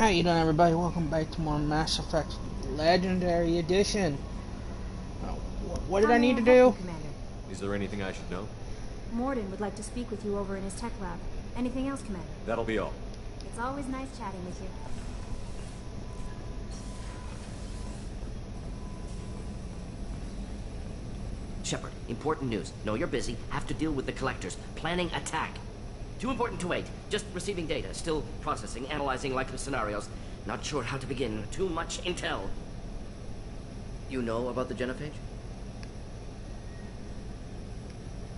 How you doing, everybody? Welcome back to more Mass Effect Legendary Edition. What did I need to do? Commander? Is there anything I should know? Mordin would like to speak with you over in his tech lab. Anything else, Commander? That'll be all. It's always nice chatting with you. Shepard, important news. Know you're busy. Have to deal with the collectors. Planning attack. Too important to wait. Just receiving data. Still processing, analyzing likely scenarios. Not sure how to begin. Too much intel. You know about the genophage?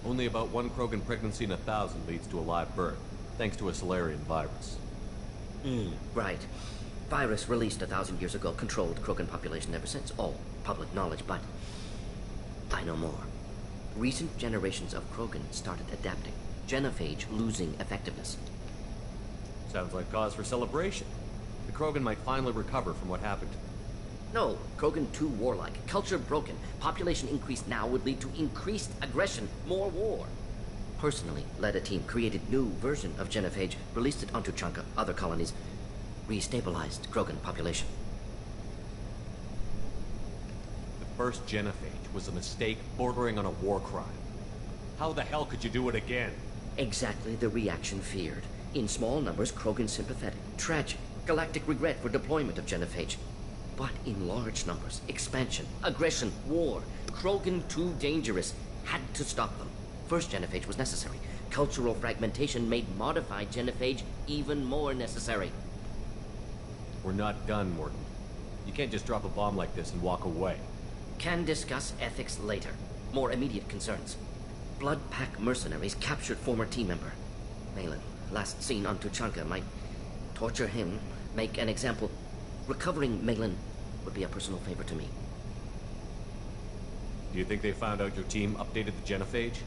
Only about one Krogan pregnancy in 1,000 leads to a live birth, thanks to a Solarian virus. Right. Virus released 1,000 years ago controlled Krogan population ever since. All public knowledge, but I know more. Recent generations of Krogan started adapting. Genophage losing effectiveness. Sounds like cause for celebration. The Krogan might finally recover from what happened. No, Krogan too warlike. Culture broken. Population increase now would lead to increased aggression. More war. Personally, led a team, created new version of Genophage, released it onto Tuchanka, other colonies, restabilized Krogan population. The first Genophage was a mistake bordering on a war crime. How the hell could you do it again? Exactly the reaction feared. In small numbers, Krogan sympathetic. Tragic. Galactic regret for deployment of Genophage. But in large numbers, expansion, aggression, war. Krogan too dangerous. Had to stop them. First Genophage was necessary. Cultural fragmentation made modified Genophage even more necessary. We're not done, Mordin. You can't just drop a bomb like this and walk away. Can discuss ethics later. More immediate concerns. Blood Pack mercenaries captured former team member. Malin, last seen on Tuchanka, might torture him, make an example. Recovering Malin would be a personal favor to me. Do you think they found out your team updated the Genophage?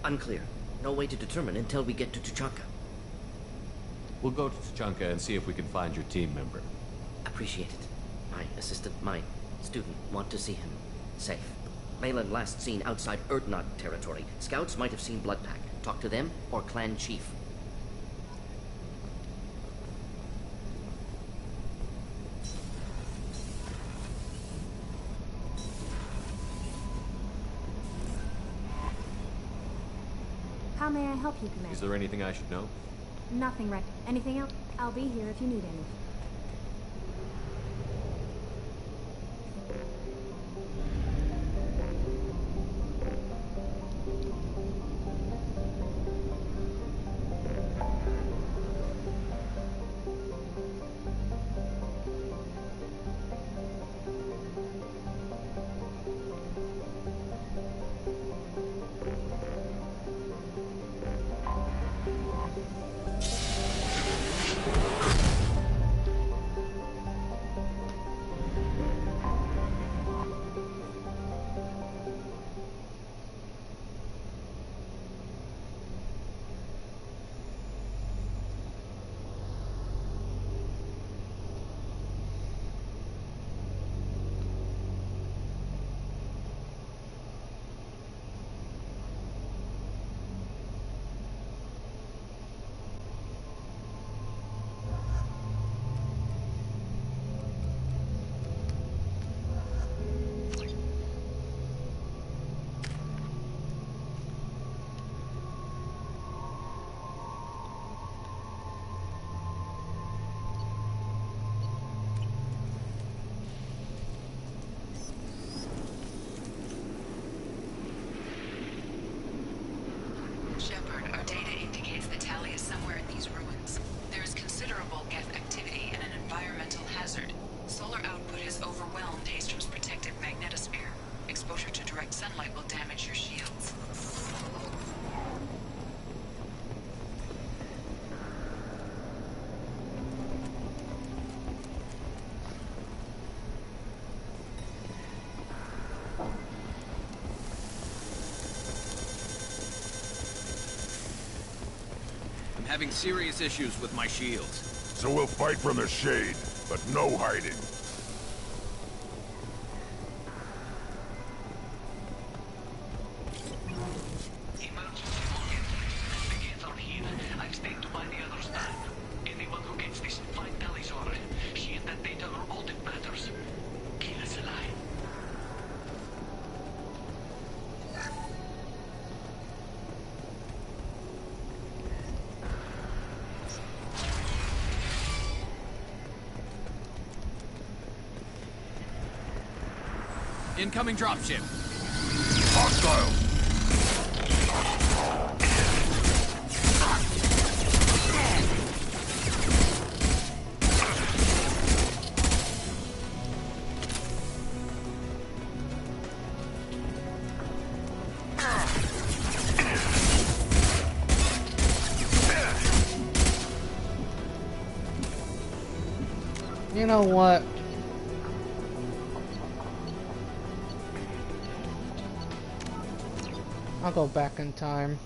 Unclear. No way to determine until we get to Tuchanka. We'll go to Tuchanka and see if we can find your team member. Appreciate it. My assistant, my student, want to see him safe. Malin last seen outside Urdnot territory. Scouts might have seen Bloodpack. Talk to them or clan chief. How may I help you, Commander? Is there anything I should know? Nothing, Wreck. Anything else? I'll be here if you need any. Shepard, our data indicates that Tali is somewhere in these ruins. There is considerable Geth activity and an environmental hazard. Solar output has overwhelmed Hastrom's protective magnetosphere. Exposure to direct sunlight will damage your shields. Having serious issues with my shields. So we'll fight from the shade, but no hiding. Emergency warning. The gates are here. I've stayed to buy the others back. Anyone who gets this, find Tali's order. Incoming dropship. Hostile. You know what? I'll go back in time.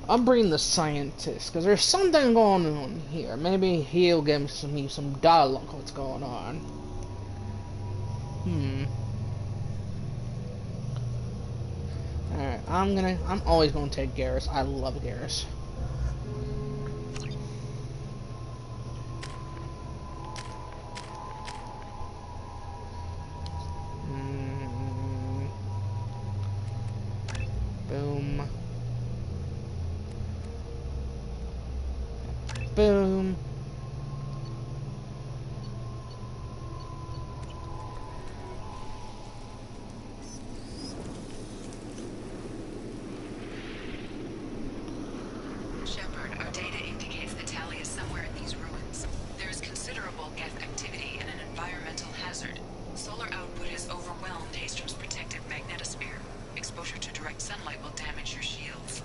I'll bring the scientist, because there's something going on here. Maybe he'll give me some dialogue what's going on. Alright, I'm always gonna take Garrus. I love Garrus. Boom. Boom. Shepard, our data indicates the Tali is somewhere in these ruins. There is considerable Geth activity and an environmental hazard. Solar output has overwhelmed Hastrom's protective magnetosphere. Exposure to direct sunlight will damage your shields.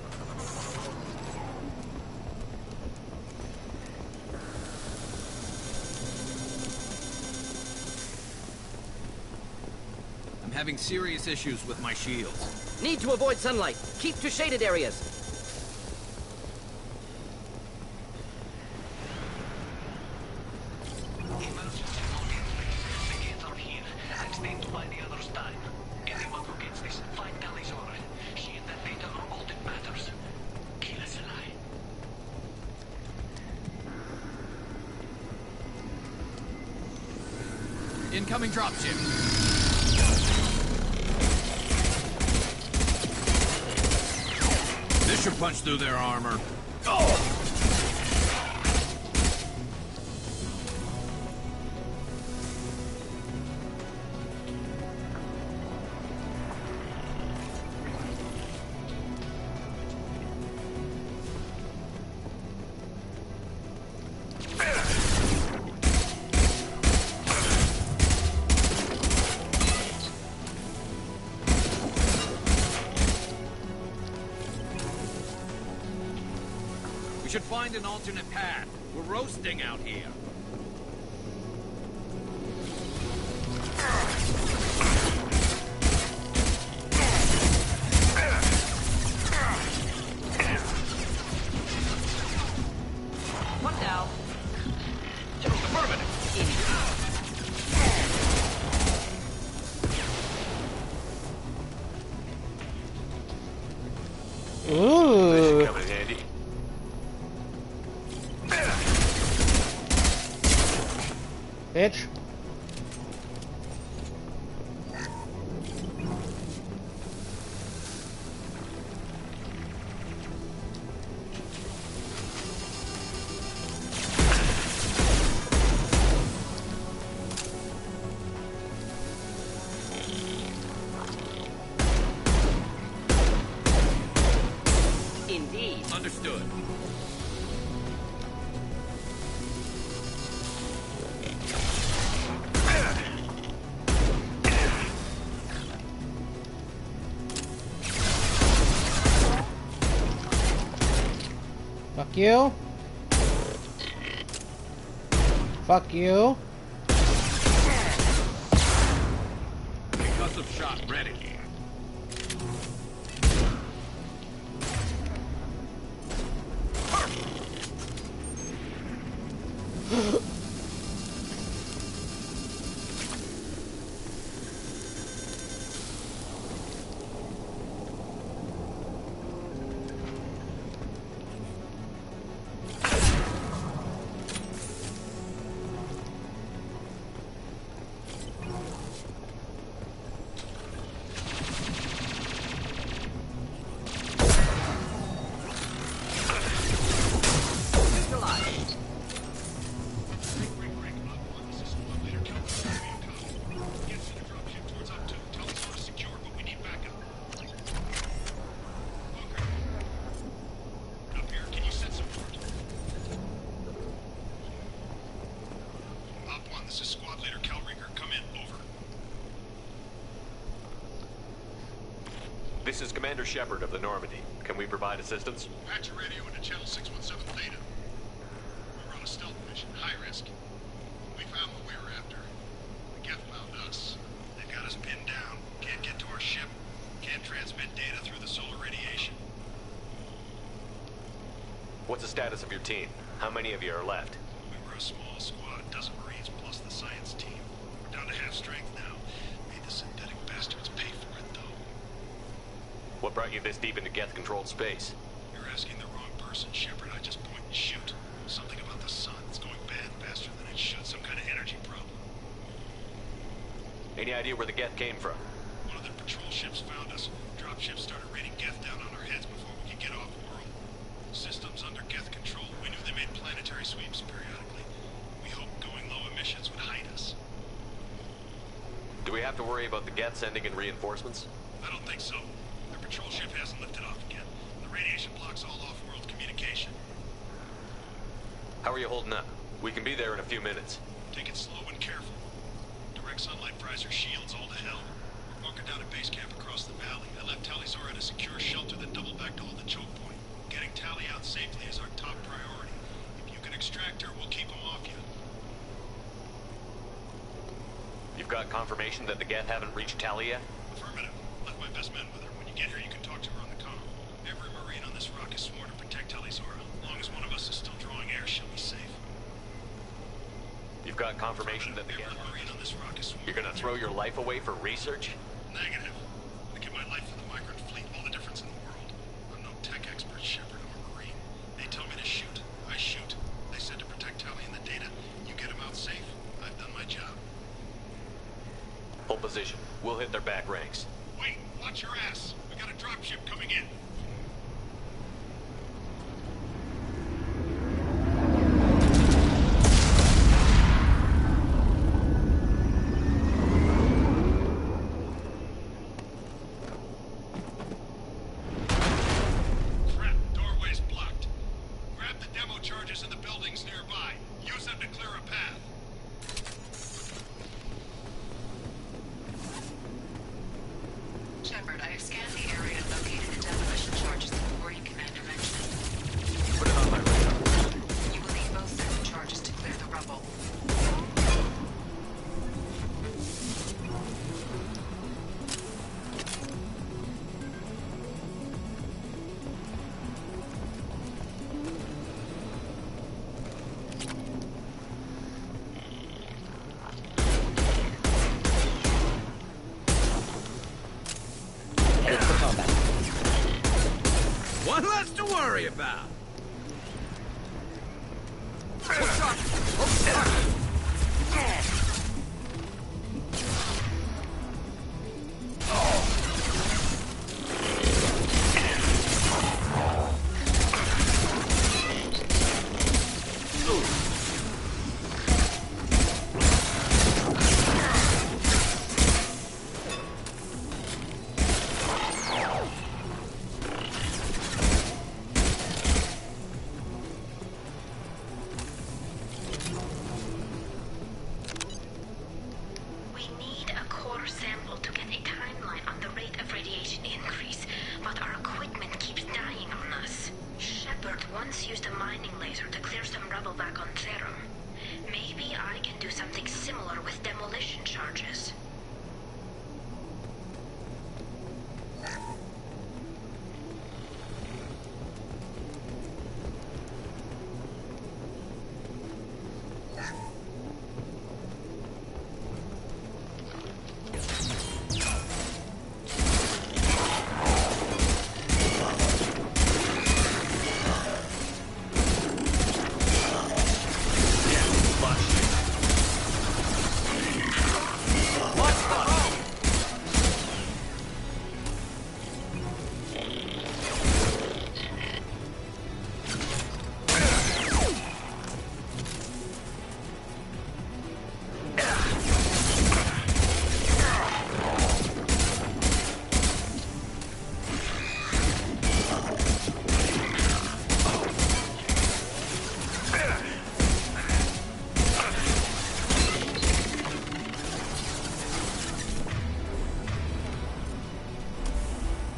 I'm having serious issues with my shields. Need to avoid sunlight. Keep to shaded areas. Incoming dropship. This should punch through their armor. Oh! We should find an alternate path. We're roasting out here. What now? Ooh. Bitch. Indeed. Understood. Fuck you. Fuck you. Concussive shot ready. This is Commander Shepard of the Normandy. Can we provide assistance? Patch your radio into channel 617 Theta. We're on a stealth mission, high risk. We found what we were after. The Geth found us. They've got us pinned down. Can't get to our ship. Can't transmit data through the solar radiation. What's the status of your team? How many of you are left? We were a small squad, a dozen Marines plus the science team. We're down to half strength now. Made the synthetic bastards pay for it, though. What brought you this deep into Geth-controlled space? You're asking the wrong person, Shepard. I just point and shoot. Something about the sun. It's going bad faster than it should. Some kind of energy problem. Any idea where the Geth came from? One of their patrol ships found us. Dropships started raining Geth down on our heads before we could get off world. Systems under Geth control. We knew they made planetary sweeps periodically. We hoped going low emissions would hide us. Do we have to worry about the Geth sending in reinforcements? I don't think so. Their patrol ship hasn't lifted off again. The radiation blocks all off-world communication. How are you holding up? We can be there in a few minutes. Take it slow and careful. Direct sunlight fries our shields all to hell. We're bunkered down at base camp across the valley. I left Tali'Zor at a secure shelter that doubled back to hold the choke point. Getting Tali out safely is our top priority. If you can extract her, we'll keep them off you. You've got confirmation that the Geth haven't reached Tali yet? Affirmative. Left my best men with her. When you get here, you can talk to her on the comm. Every Marine on this rock is sworn to protect Tali'Zor. As long as one of us is still drawing air, she'll be safe. You've got confirmation that the Every Geth... Marine on this rock is sworn. You're gonna throw your life away for research? Negative. I give my life for the migrant fleet, all the difference in the world. I'm no tech expert, Shepard. I'm a Marine. They tell me to shoot. I shoot. They said to protect Tali and the data. You get them out safe. I've done my job. Hold position. We'll hit their back ranks. Wait, watch your ass. We got a dropship coming in. Crap, doorway's blocked. Grab the demo charges in the buildings nearby. Use them to clear a path. Shepard, I have scanned the area and located the demolition charges the Warrior Commander mentioned. Put it on my radar. You will need both sets of charges to clear the rubble. One less to worry about. We need a core sample to get a timeline on the rate of radiation increase, but our equipment keeps dying on us. Shepard once used a mining laser to clear some rubble back on Therum. Maybe I can do something similar with demolition charges. One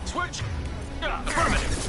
Switch! Affirmative!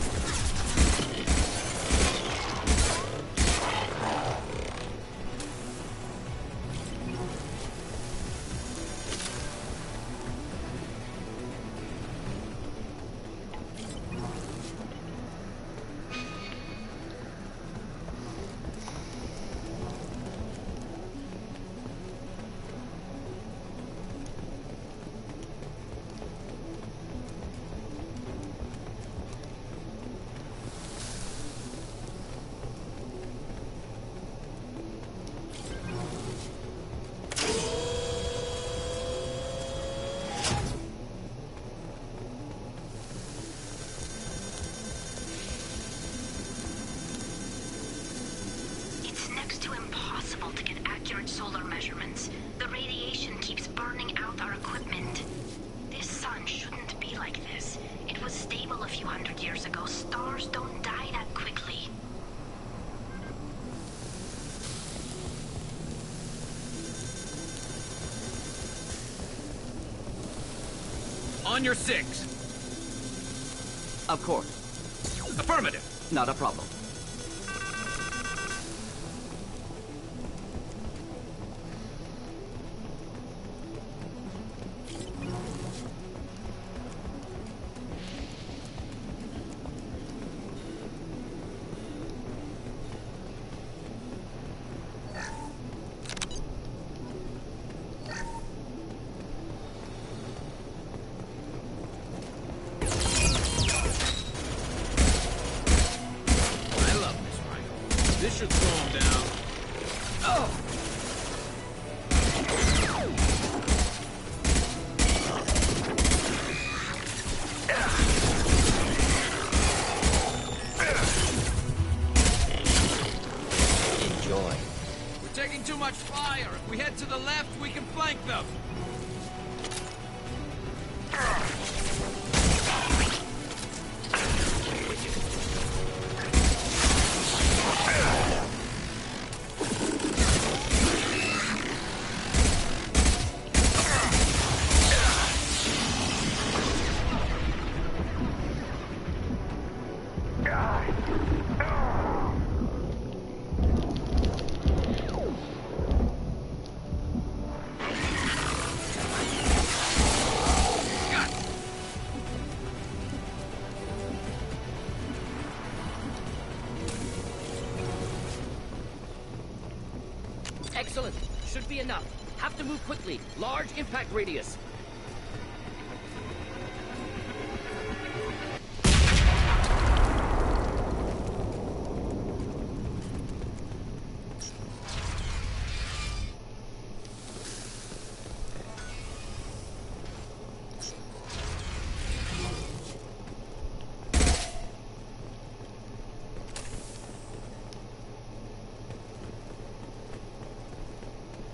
Solar measurements. The radiation keeps burning out our equipment. This sun shouldn't be like this. It was stable a few hundred years ago. Stars don't die that quickly. On your 6. Of course. Affirmative. Not a problem. This should slow him down. Oh! Enjoy. We're taking too much fire. If we head to the left, we can flank them. Excellent. Should be enough. Have to move quickly. Large impact radius.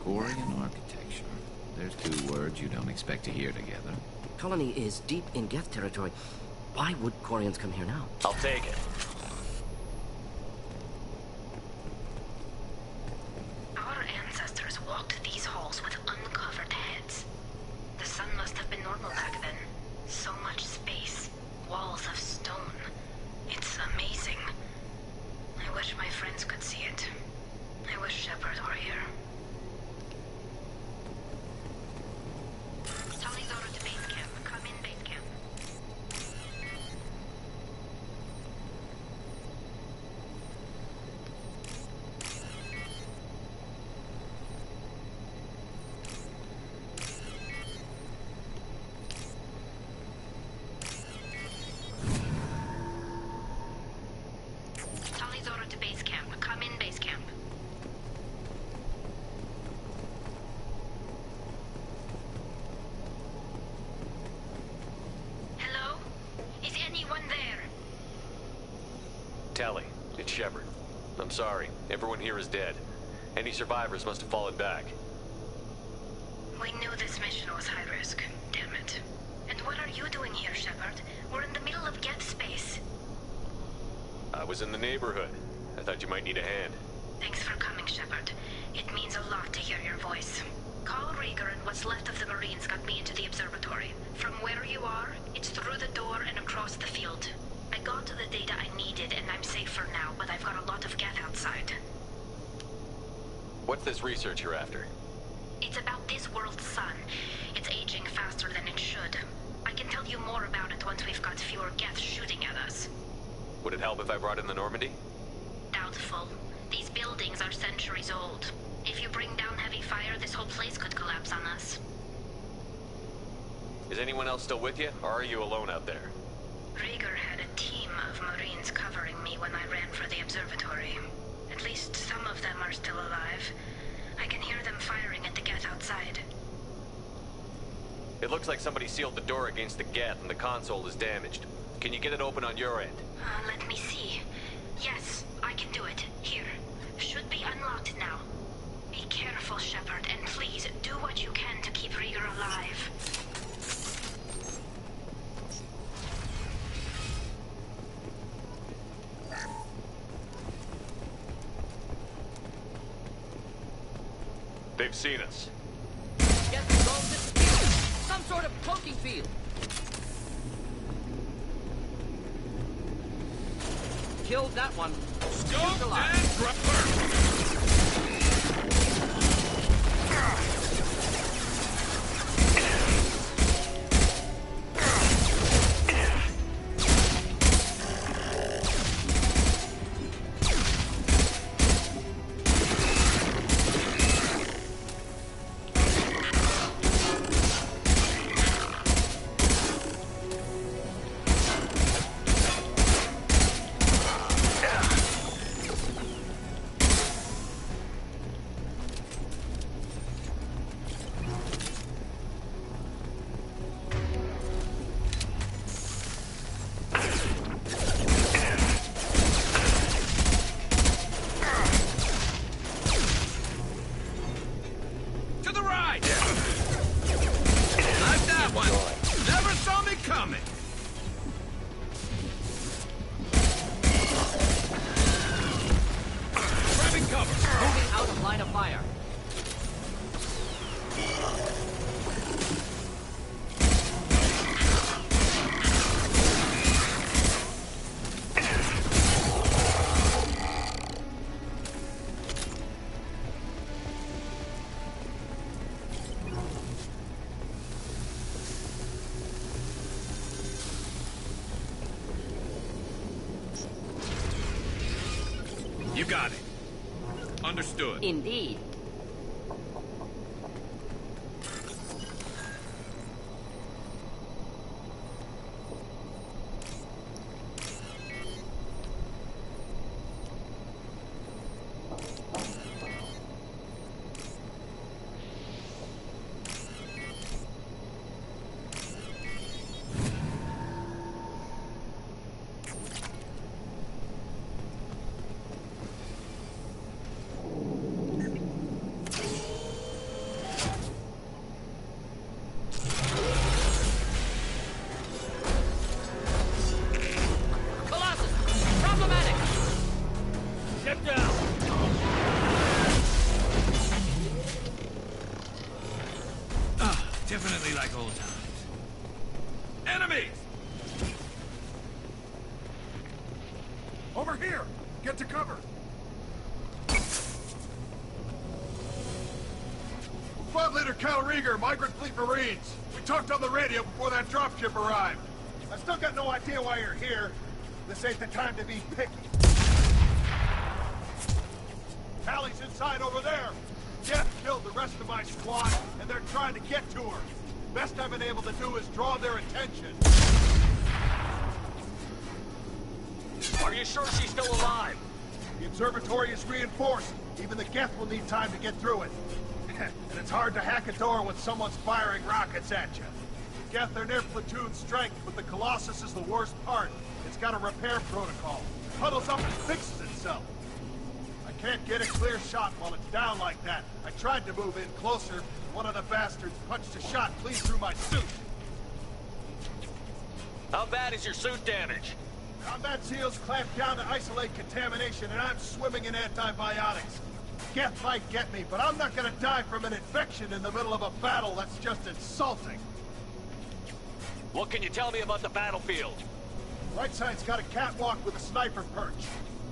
Quarian architecture. There's 2 words you don't expect to hear together. Colony is deep in Geth territory. Why would Quarians come here now? I'll take it. Our ancestors walked these halls with uncovered heads. The sun must have been normal back then. So much space. Walls of stone. It's amazing. I wish my friends could see it. I wish Shepard were here. Sully's order to base camp. Come in, base camp. Sully's order to base camp. Come in, base camp. Hello? Is anyone there? Tally, it's Shepard. I'm sorry. Everyone here is dead. Any survivors must have fallen back. We knew this mission was high risk. Damn it. And what are you doing here, Shepard? We're in the middle of Geth space. I was in the neighborhood. I thought you might need a hand. Thanks for coming, Shepard. It means a lot to hear your voice. Carl Rieger and what's left of the Marines got me into the observatory. From where you are, it's through the door and across it help if I brought in the Normandy? Doubtful. These buildings are centuries old. If you bring down heavy fire, this whole place could collapse on us. Is anyone else still with you, or are you alone out there? Rieger had a team of Marines covering me when I ran for the observatory. At least some of them are still alive. I can hear them firing at the Geth outside. It looks like somebody sealed the door against the Geth and the console is damaged. Can you get it open on your end? Let me see. Yes, I can do it. Here. Should be unlocked now. Be careful, Shepard, and please do what you can to keep Rieger alive. They've seen us. Geth is all disappeared. Some sort of cloaking field. Killed that one. Scope alive. and drop. You got it. Understood. Indeed. Definitely like old times. Enemies! Over here! Get to cover! Squad Leader Cal Rieger, Migrant Fleet Marines. We talked on the radio before that dropship arrived. I still got no idea why you're here. This ain't the time to be picky. Tally's inside over there. Jeff killed the rest of my squad, and they're trying to get to her. Best I've been able to do is draw their attention. Are you sure she's still alive? The observatory is reinforced. Even the Geth will need time to get through it. And it's hard to hack a door when someone's firing rockets at you. The Geth are near platoon strength, but the Colossus is the worst part. It's got a repair protocol. It huddles up and fixes itself. Can't get a clear shot while it's down like that. I tried to move in closer. One of the bastards punched a shot clean through my suit. How bad is your suit damaged? Combat seals clamp down to isolate contamination, and I'm swimming in antibiotics. Geth might get me, but I'm not gonna die from an infection in the middle of a battle. That's just insulting. What can you tell me about the battlefield? Right side's got a catwalk with a sniper perch.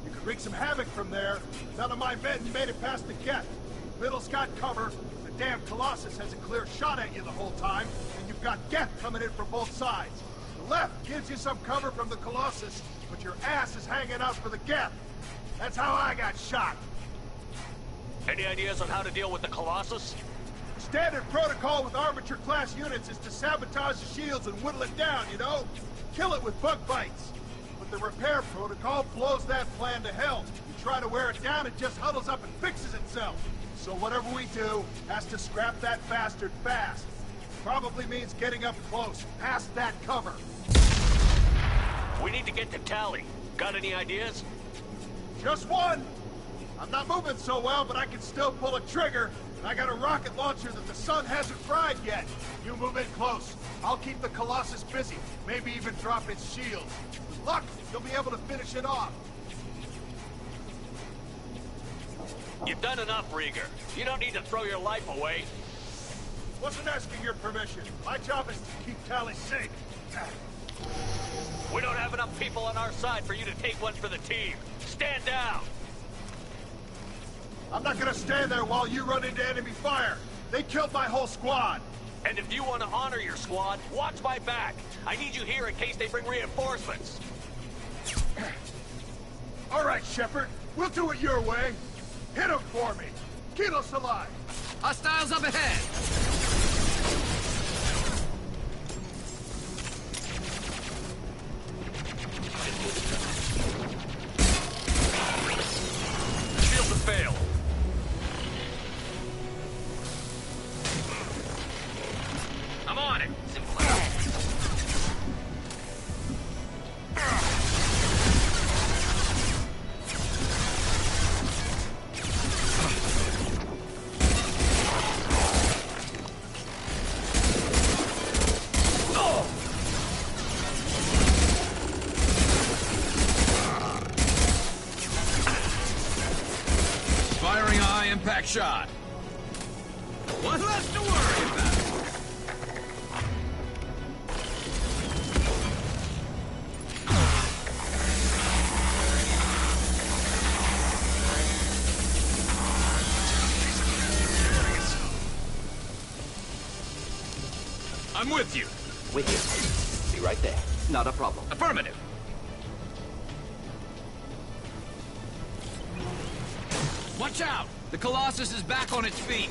You could wreak some havoc from there. None of my men made it past the Geth. Middle's got cover. The damn Colossus has a clear shot at you the whole time, and you've got Geth coming in from both sides. The left gives you some cover from the Colossus, but your ass is hanging out for the Geth. That's how I got shot. Any ideas on how to deal with the Colossus? Standard protocol with Arbiter-class units is to sabotage the shields and whittle it down, you know? Kill it with bug bites. But the repair protocol blows that plan to hell. You try to wear it down, it just huddles up and fixes itself. So whatever we do has to scrap that bastard fast. Probably means getting up close, past that cover. We need to get to Tali. Got any ideas? Just one! I'm not moving so well, but I can still pull a trigger. And I got a rocket launcher that the sun hasn't fried yet. You move in close. I'll keep the Colossus busy. Maybe even drop its shields. With luck, you'll be able to finish it off. You've done enough, Rieger. You don't need to throw your life away. Wasn't asking your permission. My job is to keep Tali safe. We don't have enough people on our side for you to take one for the team. Stand down! I'm not gonna stand there while you run into enemy fire. They killed my whole squad. And if you want to honor your squad, watch my back. I need you here in case they bring reinforcements. All right, Shepard. We'll do it your way. Hit him for me. Kilos alive. Hostiles up ahead! Shields have failed. I'm on it! Firing a high-impact shot. One less to worry about! I'm with you. With you. Be right there. Not a problem. Affirmative! Watch out! The Colossus is back on its feet!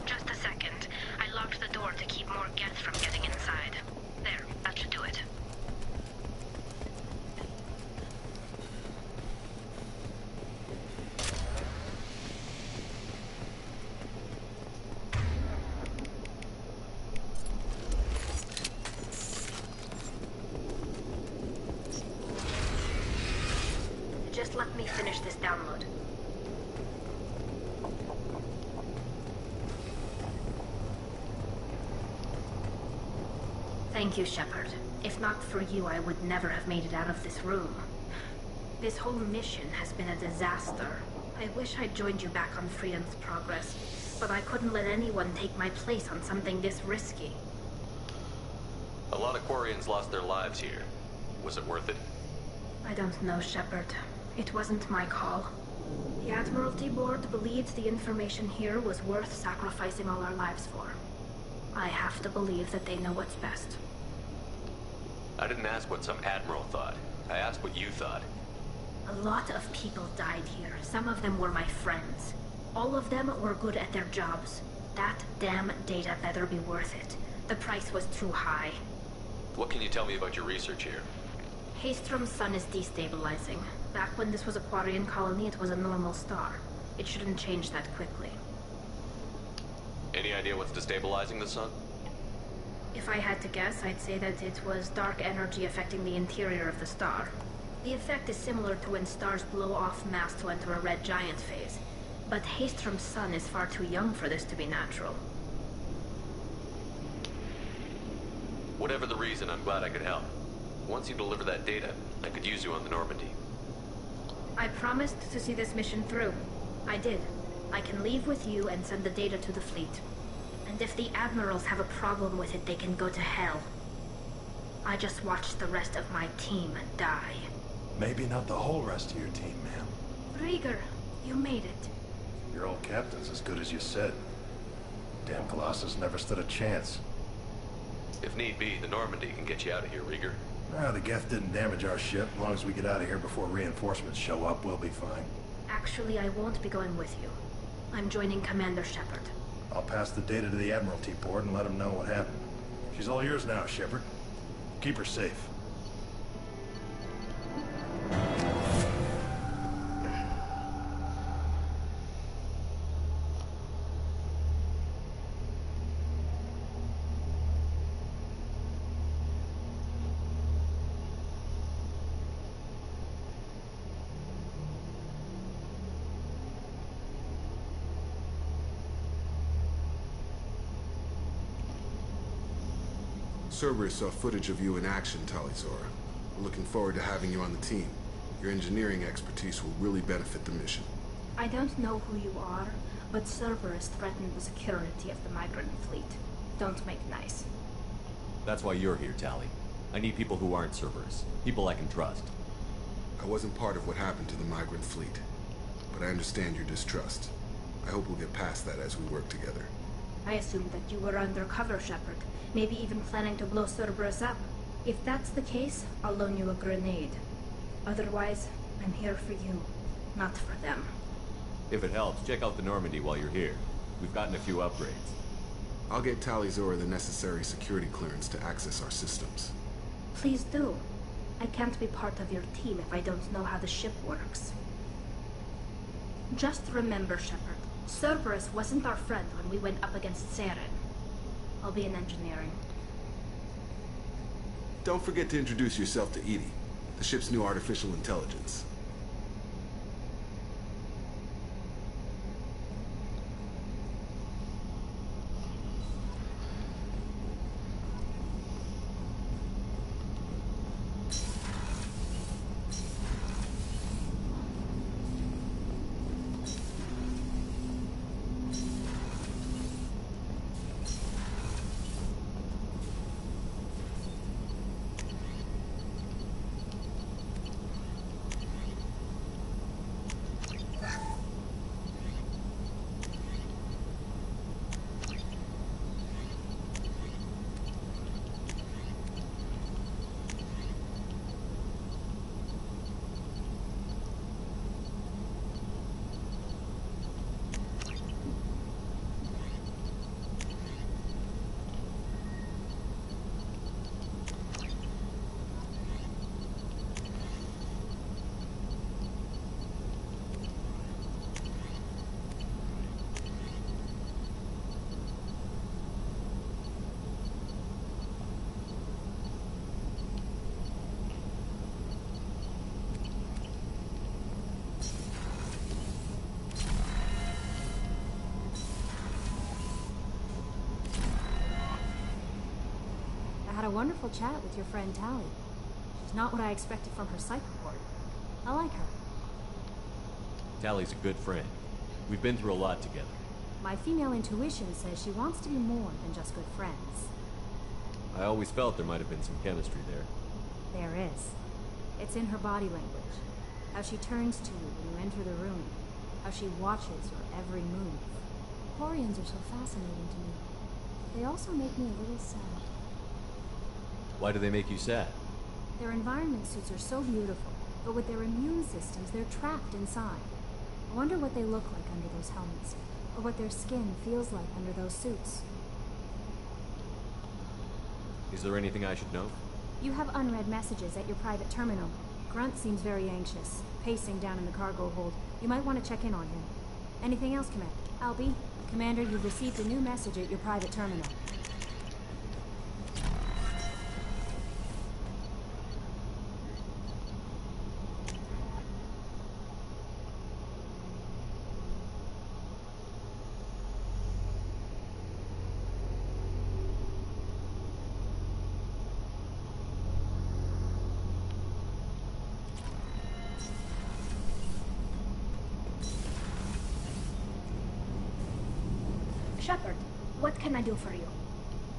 Just a second. I locked the door to keep more Geth from getting inside. There, that should do it. Just let me finish this download. Thank you, Shepard. If not for you, I would never have made it out of this room. This whole mission has been a disaster. I wish I'd joined you back on Freedom's Progress, but I couldn't let anyone take my place on something this risky. A lot of Quarians lost their lives here. Was it worth it? I don't know, Shepard. It wasn't my call. The Admiralty Board believed the information here was worth sacrificing all our lives for. I have to believe that they know what's best. I didn't ask what some admiral thought. I asked what you thought. A lot of people died here. Some of them were my friends. All of them were good at their jobs. That damn data better be worth it. The price was too high. What can you tell me about your research here? Haystrom's sun is destabilizing. Back when this was a Quarian colony, it was a normal star. It shouldn't change that quickly. Any idea what's destabilizing the sun? If I had to guess, I'd say that it was dark energy affecting the interior of the star. The effect is similar to when stars blow off mass to enter a red giant phase. But Haystrom's sun is far too young for this to be natural. Whatever the reason, I'm glad I could help. Once you deliver that data, I could use you on the Normandy. I promised to see this mission through. I did. I can leave with you and send the data to the fleet. And if the admirals have a problem with it, they can go to hell. I just watched the rest of my team die. Maybe not the whole rest of your team, ma'am. Rieger, you made it. Your old captain's as good as you said. Damn Colossus never stood a chance. If need be, the Normandy can get you out of here, Rieger. The Geth didn't damage our ship. As long as we get out of here before reinforcements show up, we'll be fine. Actually, I won't be going with you. I'm joining Commander Shepard. I'll pass the data to the Admiralty board and let them know what happened. She's all yours now, Shepard. Keep her safe. Cerberus saw footage of you in action, Tali'Zorah. We're looking forward to having you on the team. Your engineering expertise will really benefit the mission. I don't know who you are, but Cerberus threatened the security of the migrant fleet. Don't make nice. That's why you're here, Tali. I need people who aren't Cerberus. People I can trust. I wasn't part of what happened to the migrant fleet, but I understand your distrust. I hope we'll get past that as we work together. I assumed that you were undercover, Shepard. Maybe even planning to blow Cerberus up. If that's the case, I'll loan you a grenade. Otherwise, I'm here for you, not for them. If it helps, check out the Normandy while you're here. We've gotten a few upgrades. I'll get Tali'Zorah the necessary security clearance to access our systems. Please do. I can't be part of your team if I don't know how the ship works. Just remember, Shepard, Cerberus wasn't our friend when we went up against Saren. I'll be in engineering. Don't forget to introduce yourself to EDI, the ship's new artificial intelligence. Had a wonderful chat with your friend Tali. She's not what I expected from her psych report. I like her. Tali's a good friend. We've been through a lot together. My female intuition says she wants to be more than just good friends. I always felt there might have been some chemistry there. There is. It's in her body language. How she turns to you when you enter the room. How she watches your every move. Quarians are so fascinating to me. They also make me a little sad. Why do they make you sad? Their environment suits are so beautiful, but with their immune systems, they're trapped inside. I wonder what they look like under those helmets, or what their skin feels like under those suits. Is there anything I should know? You have unread messages at your private terminal. Grunt seems very anxious, pacing down in the cargo hold. You might want to check in on him. Anything else, Commander? Albie? Commander, you've received a new message at your private terminal. Shepard, what can I do for you?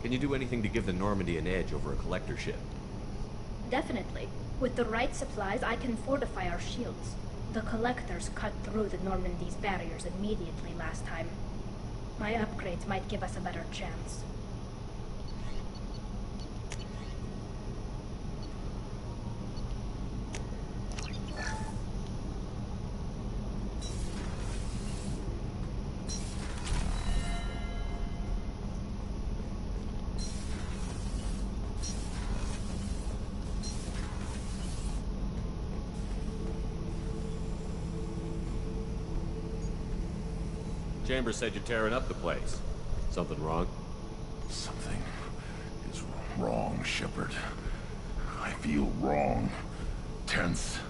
Can you do anything to give the Normandy an edge over a collector ship? Definitely. With the right supplies, I can fortify our shields. The Collectors cut through the Normandy's barriers immediately last time. My upgrades might give us a better chance. Chambers said you're tearing up the place. Something wrong? Something is wrong, Shepard. I feel wrong. Tense.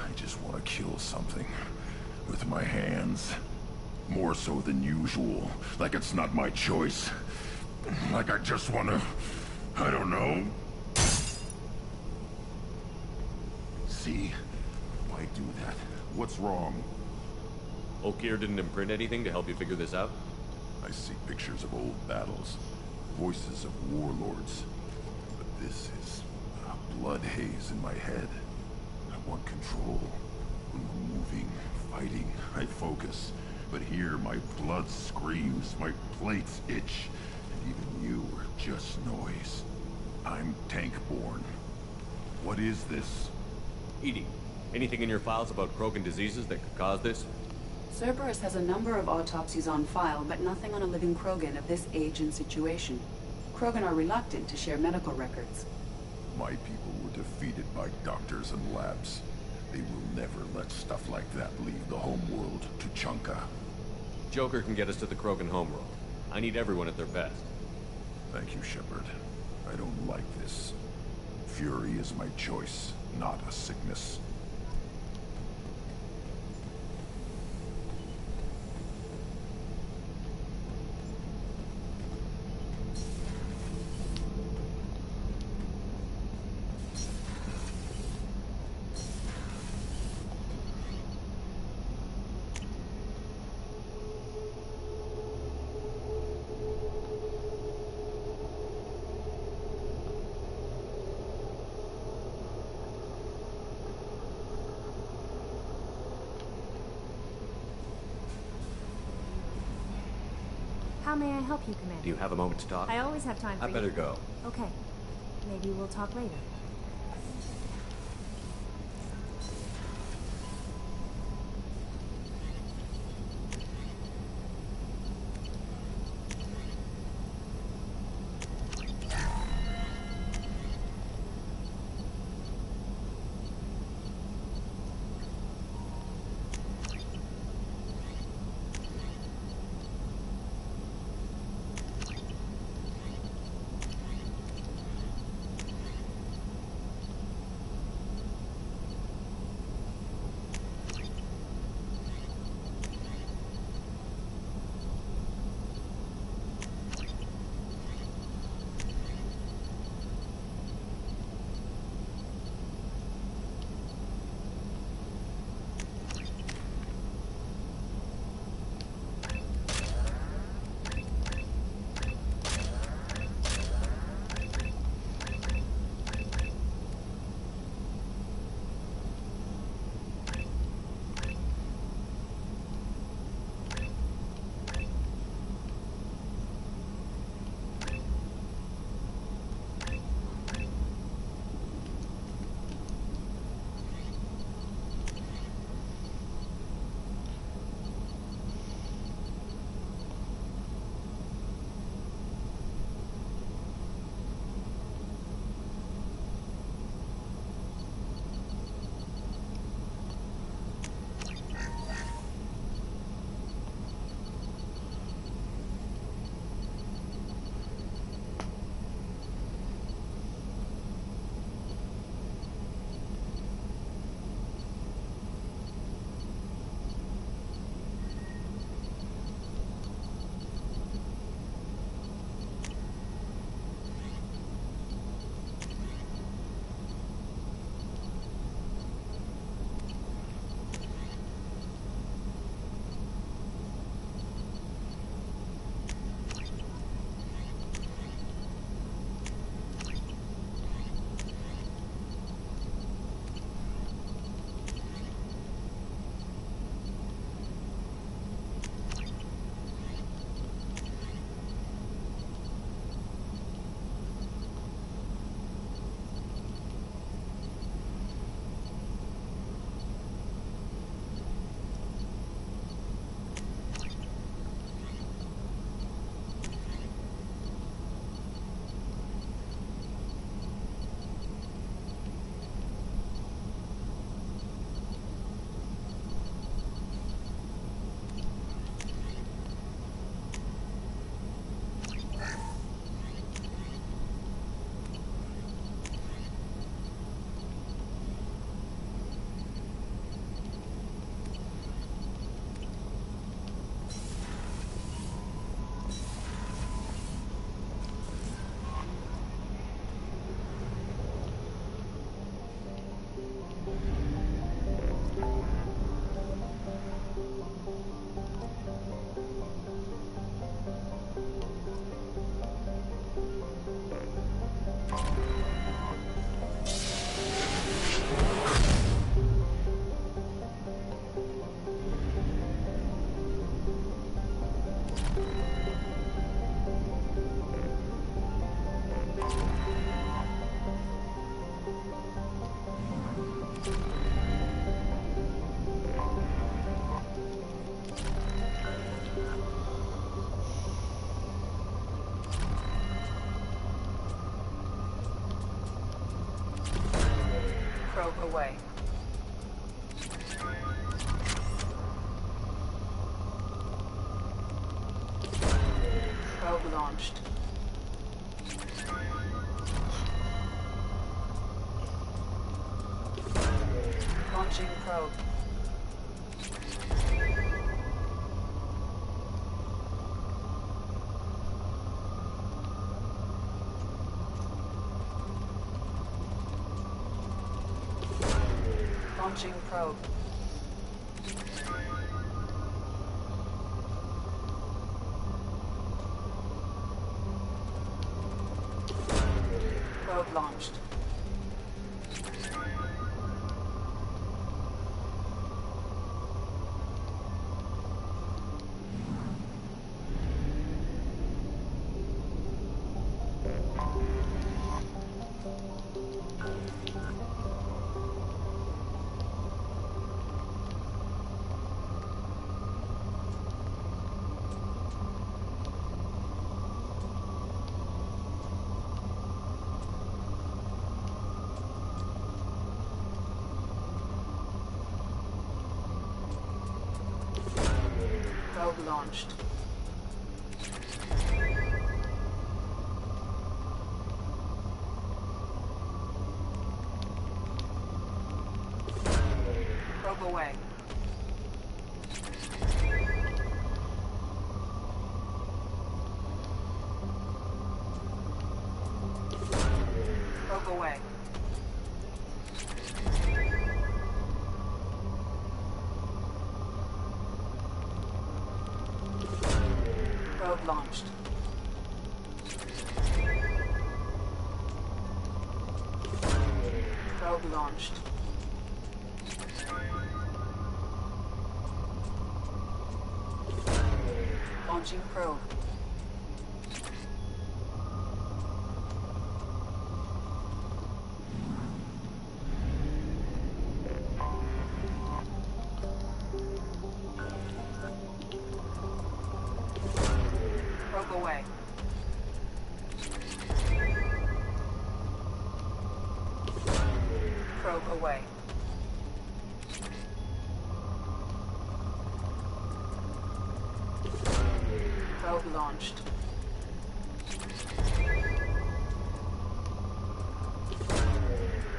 I just want to kill something. With my hands. More so than usual. Like it's not my choice. Like I just want to... I don't know. See? Why do that? What's wrong? Okeer didn't imprint anything to help you figure this out? I see pictures of old battles, voices of warlords. But this is a blood haze in my head. I want control. When we're moving, fighting, I focus. But here my blood screams, my plates itch, and even you are just noise. I'm tank-born. What is this? EDI, anything in your files about Krogan diseases that could cause this? Cerberus has a number of autopsies on file, but nothing on a living Krogan of this age and situation. Krogan are reluctant to share medical records. My people were defeated by doctors and labs. They will never let stuff like that leave the homeworld to Chunka. Joker can get us to the Krogan homeworld. I need everyone at their best. Thank you, Shepard. I don't like this. Fury is my choice, not a sickness. How may I help you, Commander? Do you have a moment to talk? I always have time for I you. better go. Okay. Maybe we'll talk later. Probe away. Probe launched. Launching probe. Launching probe. Probe launched. Probe launched. Probe away. Probe away. Probe launched. Probe launched. Launching probe. Probe away. Probe away. Probe launched.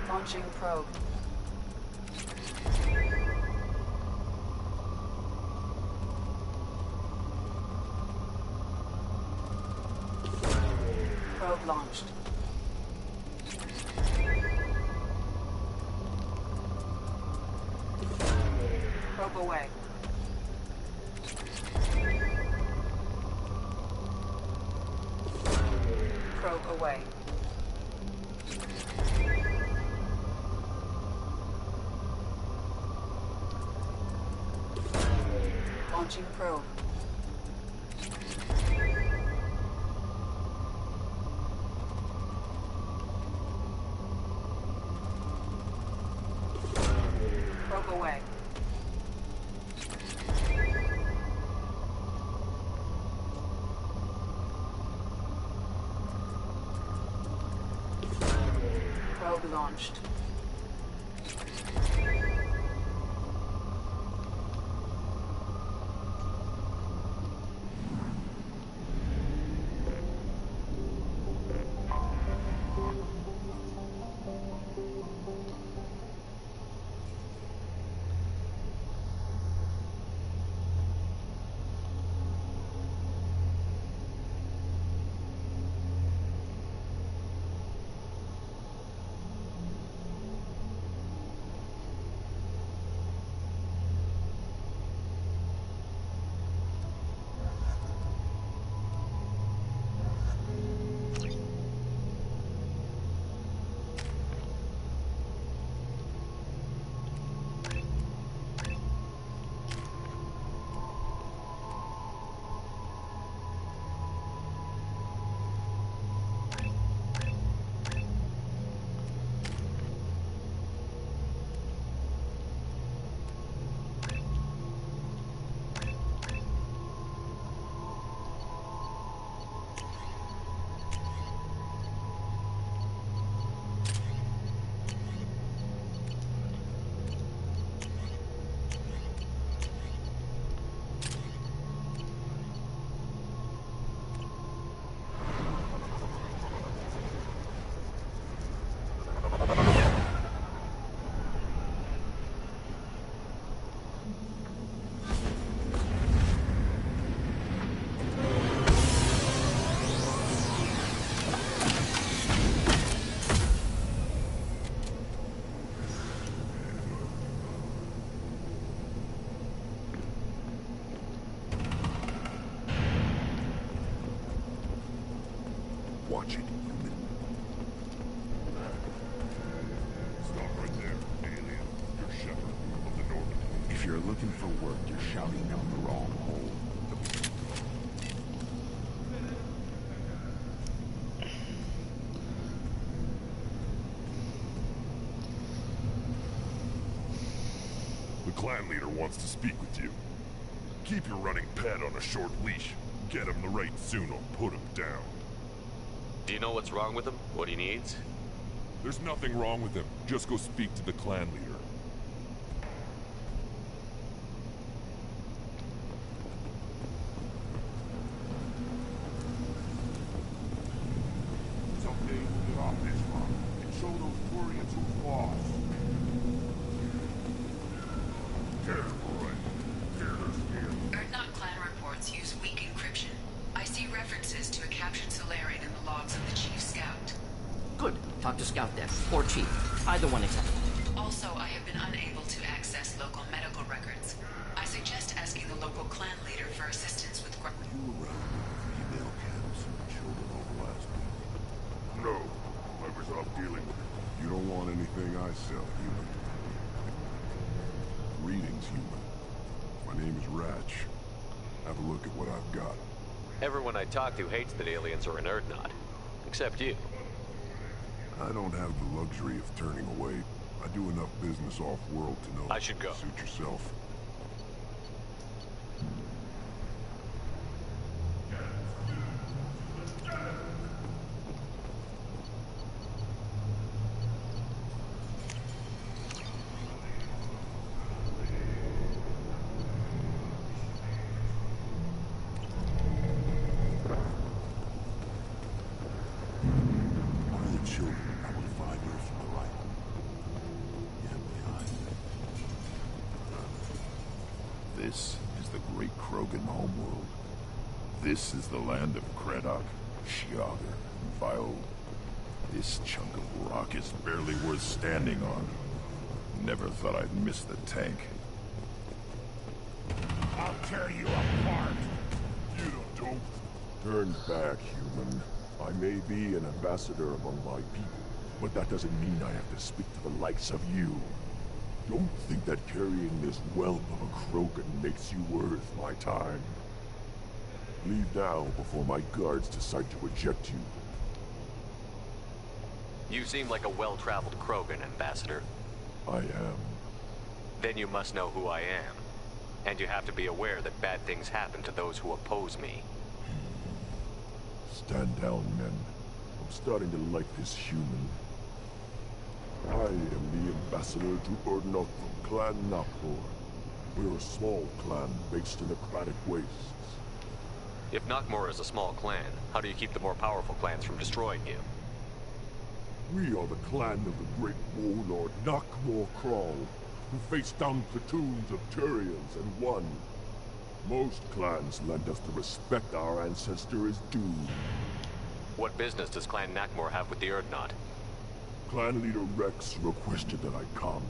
Launching probe. Probe launched. Probe away. Probe away. Launching probe. Probe away. Probe launched. Watch it, human. Stop right there, alien. You're Shepard of the Normandy. If you're looking for work, you're shouting down the wrong hole. The clan leader wants to speak with you. Keep your running pet on a short leash. Get him the right soon or put him down. Do you know what's wrong with him? What he needs? There's nothing wrong with him. Just go speak to the clan leader. It's okay to get off this rock and show those Quarians who's lost. Urdnot clan reports use weak encryption. I see references to a captured Solarian in the logs of the Chief Scout. Good. Talk to Scout then, or Chief. Either one acceptable. Also, I have been unable to access local medical records. I suggest asking the local clan leader for assistance with... You were around female camps and children over last week? No. I was off dealing with it. You don't want anything I sell, human. Greetings, human. My name is Ratch. Have a look at what I've got. Everyone I talk to hates that aliens are in Urdnot. Except you. I don't have the luxury of turning away. I do enough business off-world to know... I should go. Suit yourself. This is the great Krogan homeworld. This is the land of Kredok, Shiagar, and Viol. This chunk of rock is barely worth standing on. Never thought I'd miss the tank. I'll tear you apart! You don't. Turn back, human. I may be an ambassador among my people, but that doesn't mean I have to speak to the likes of you. Don't think that carrying this whelp of a Krogan makes you worth my time. Leave now before my guards decide to eject you. You seem like a well-traveled Krogan, Ambassador. I am. Then you must know who I am. And you have to be aware that bad things happen to those who oppose me. Stand down, men. I'm starting to like this human. I am the ambassador to Urdnot from Clan Nakmor. We're a small clan based in aquatic wastes. If Nakmor is a small clan, how do you keep the more powerful clans from destroying you? We are the clan of the great warlord Nakmor Kral, who faced down platoons of Turians and won. Most clans lend us the respect our ancestor is due. What business does Clan Nakmor have with the Urdnot? Clan leader Rex requested that I come.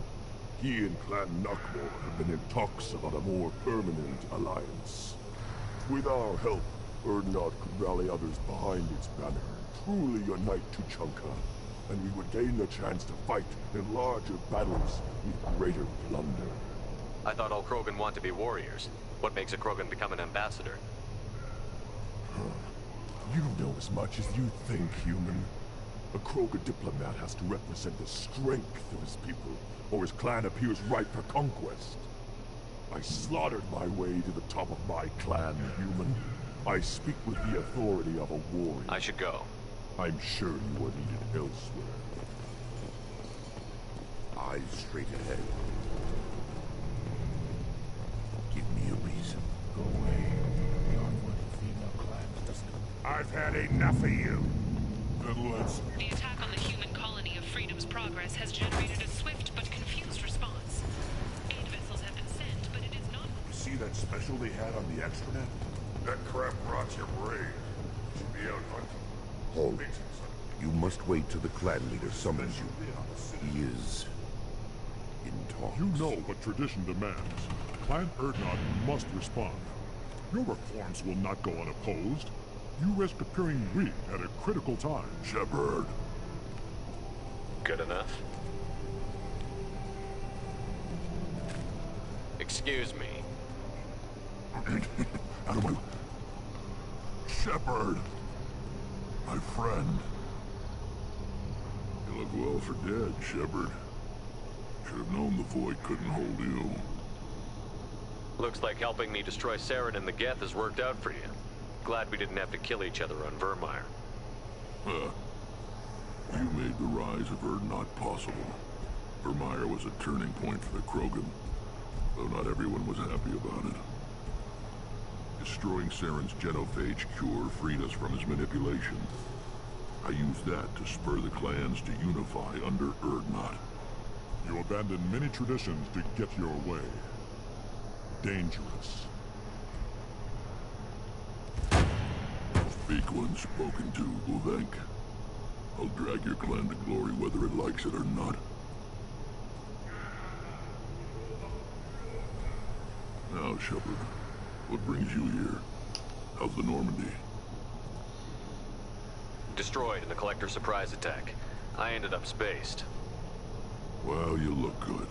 He and Clan Nakmor have been in talks about a more permanent alliance. With our help, Urdnot could rally others behind its banner, truly unite Tuchanka, and we would gain the chance to fight in larger battles with greater plunder. I thought all Krogan want to be warriors. What makes a Krogan become an ambassador? You know as much as you think, human. A Krogan diplomat has to represent the strength of his people, or his clan appears ripe for conquest. I slaughtered my way to the top of my clan, human. I speak with the authority of a warrior. I should go. I'm sure you are needed elsewhere. Eyes straight ahead. Give me a reason. Go away. Beyond what the female clan doesn't... I've had enough of you. Then let's... The attack on the human colony of Freedom's Progress has generated a swift but confused response. Aid vessels have been sent, but it is not... See that special they had on the extranet? That crap rots your brain. You should be out hunting. Hold. You must wait till the clan leader summons you. He is... in talks. You know what tradition demands. Clan Urdnot must respond. Your reforms will not go unopposed. You risk appearing weak at a critical time. Shepard. Good enough. Excuse me. Out of my... Shepard. My friend. You look well for dead, Shepard. Should have known the Void couldn't hold you. Looks like helping me destroy Saren and the Geth has worked out for you. Glad we didn't have to kill each other on Vermeer. You made the rise of Urdnot possible. Vermeer was a turning point for the Krogan, though not everyone was happy about it. Destroying Saren's genophage cure freed us from his manipulation. I used that to spur the clans to unify under Urdnot. You abandoned many traditions to get your way. Dangerous. Weak one spoken to, Uvenk. I'll drag your clan to glory whether it likes it or not. Now, Shepard, what brings you here? How's the Normandy? Destroyed in the Collector surprise attack. I ended up spaced. Well, you look good.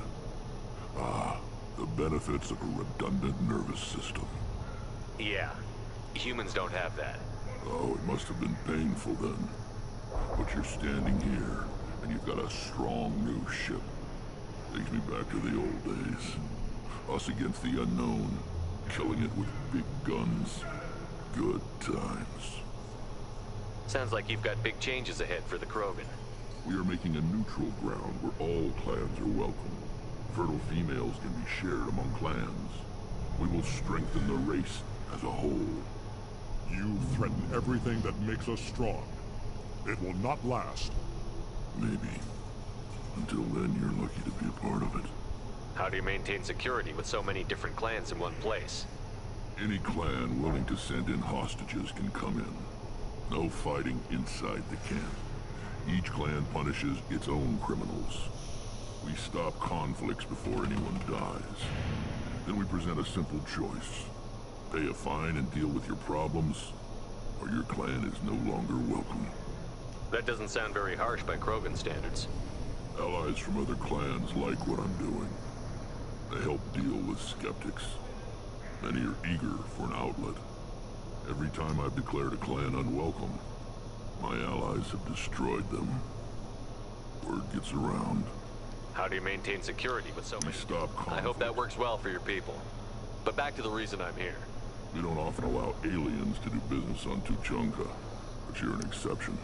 Ah, the benefits of a redundant nervous system. Yeah. Humans don't have that. Oh, it must have been painful then. But you're standing here, and you've got a strong new ship. Takes me back to the old days. Us against the unknown, killing it with big guns. Good times. Sounds like you've got big changes ahead for the Krogan. We are making a neutral ground where all clans are welcome. Fertile females can be shared among clans. We will strengthen the race as a whole. You threaten everything that makes us strong. It will not last. Maybe. Until then, you're lucky to be a part of it. How do you maintain security with so many different clans in one place? Any clan willing to send in hostages can come in. No fighting inside the camp. Each clan punishes its own criminals. We stop conflicts before anyone dies. Then we present a simple choice. Pay a fine and deal with your problems, or your clan is no longer welcome. That doesn't sound very harsh by Krogan standards. Allies from other clans like what I'm doing. They help deal with skeptics. Many are eager for an outlet. Every time I've declared a clan unwelcome, my allies have destroyed them. Word gets around. How do you maintain security with so many? Stop conflict. I hope that works well for your people. But back to the reason I'm here. We don't often allow aliens to do business on Tuchanka, but you're an exception.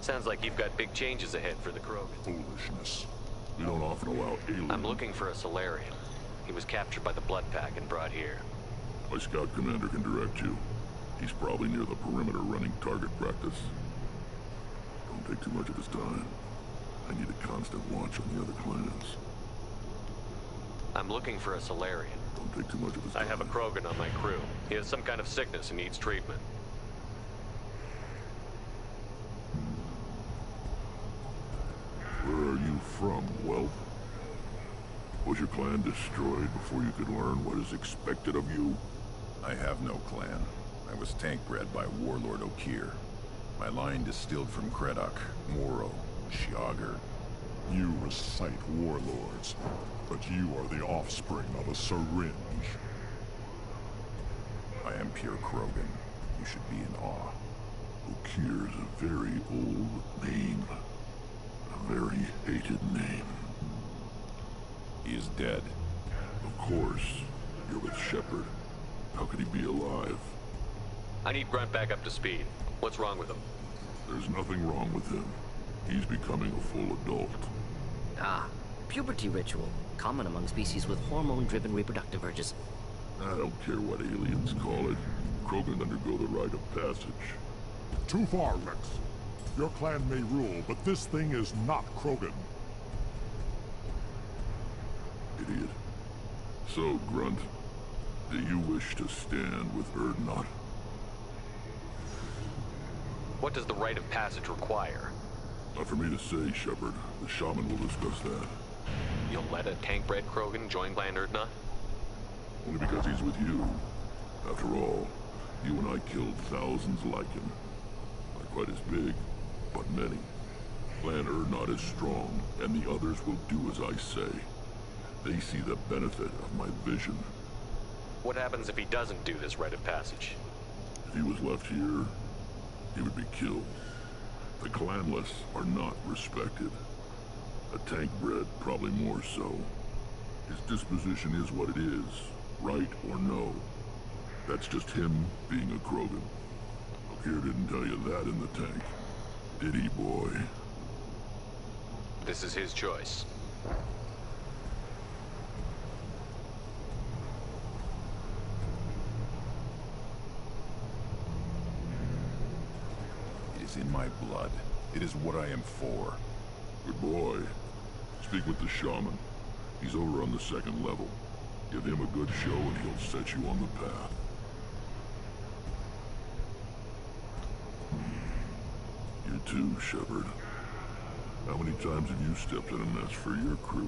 Sounds like you've got big changes ahead for the Krogan. Foolishness. We don't often allow aliens. I'm looking for a Solarian. He was captured by the Blood Pack and brought here. My scout commander can direct you. He's probably near the perimeter running target practice. Don't take too much of his time. I need a constant watch on the other clans. I'm looking for a Solarian. Don't take too much of his time. I have a Krogan on my crew. He has some kind of sickness and needs treatment. Where are you from, whelp? Was your clan destroyed before you could learn what is expected of you? I have no clan. I was tank bred by Warlord Okeer. My line distilled from Kredok, Moro, Shiagar. You recite warlords, but you are the offspring of a syringe. I am pure Krogan. You should be in awe. Okeer's a very old name. A very hated name. He is dead. Of course. You're with Shepard. How could he be alive? I need Grunt back up to speed. What's wrong with him? There's nothing wrong with him. He's becoming a full adult. Ah, puberty ritual. Common among species with hormone-driven reproductive urges. I don't care what aliens call it. Krogan undergo the rite of passage. Too far, Rex. Your clan may rule, but this thing is not Krogan. Idiot. So, Grunt, do you wish to stand with Urdnot? What does the rite of passage require? Not for me to say, Shepard. The shaman will discuss that. You'll let a tank-bred Krogan join Clan Urdnot? Only because he's with you. After all, you and I I killed thousands like him. Not quite as big, but many. Clan not as strong, and the others will do as I say. They see the benefit of my vision. What happens if he doesn't do this rite of passage? If he was left here, he would be killed. The clanless are not respected. A tank bred, probably more so. His disposition is what it is, right or no. That's just him being a Krogan. Okeer didn't tell you that in the tank. Did he, boy? This is his choice. It is in my blood. It is what I am for. Good boy. Speak with the shaman. He's over on the second level. Give him a good show and he'll set you on the path. You too, Shepard. How many times have you stepped in a mess for your crew?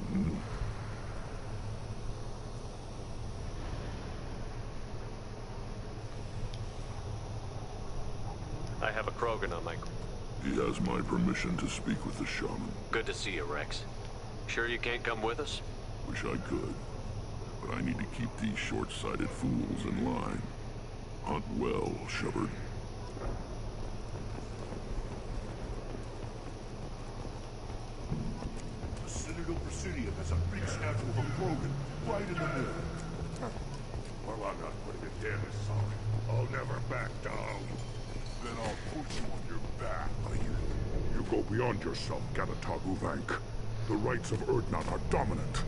I have a Krogan on my... He has my permission to speak with the shaman. Good to see you, Rex. Sure you can't come with us? Wish I could. But I need to keep these short-sighted fools in line. Hunt well, Shepard. The Citadel Presidium has a big statue of a Krogan right in the middle. Well, I'm not putting a damn assault. I'll never back down. Then I'll put you on your back. You go beyond yourself, Gatatog Uvank. The rights of Urdnot are dominant.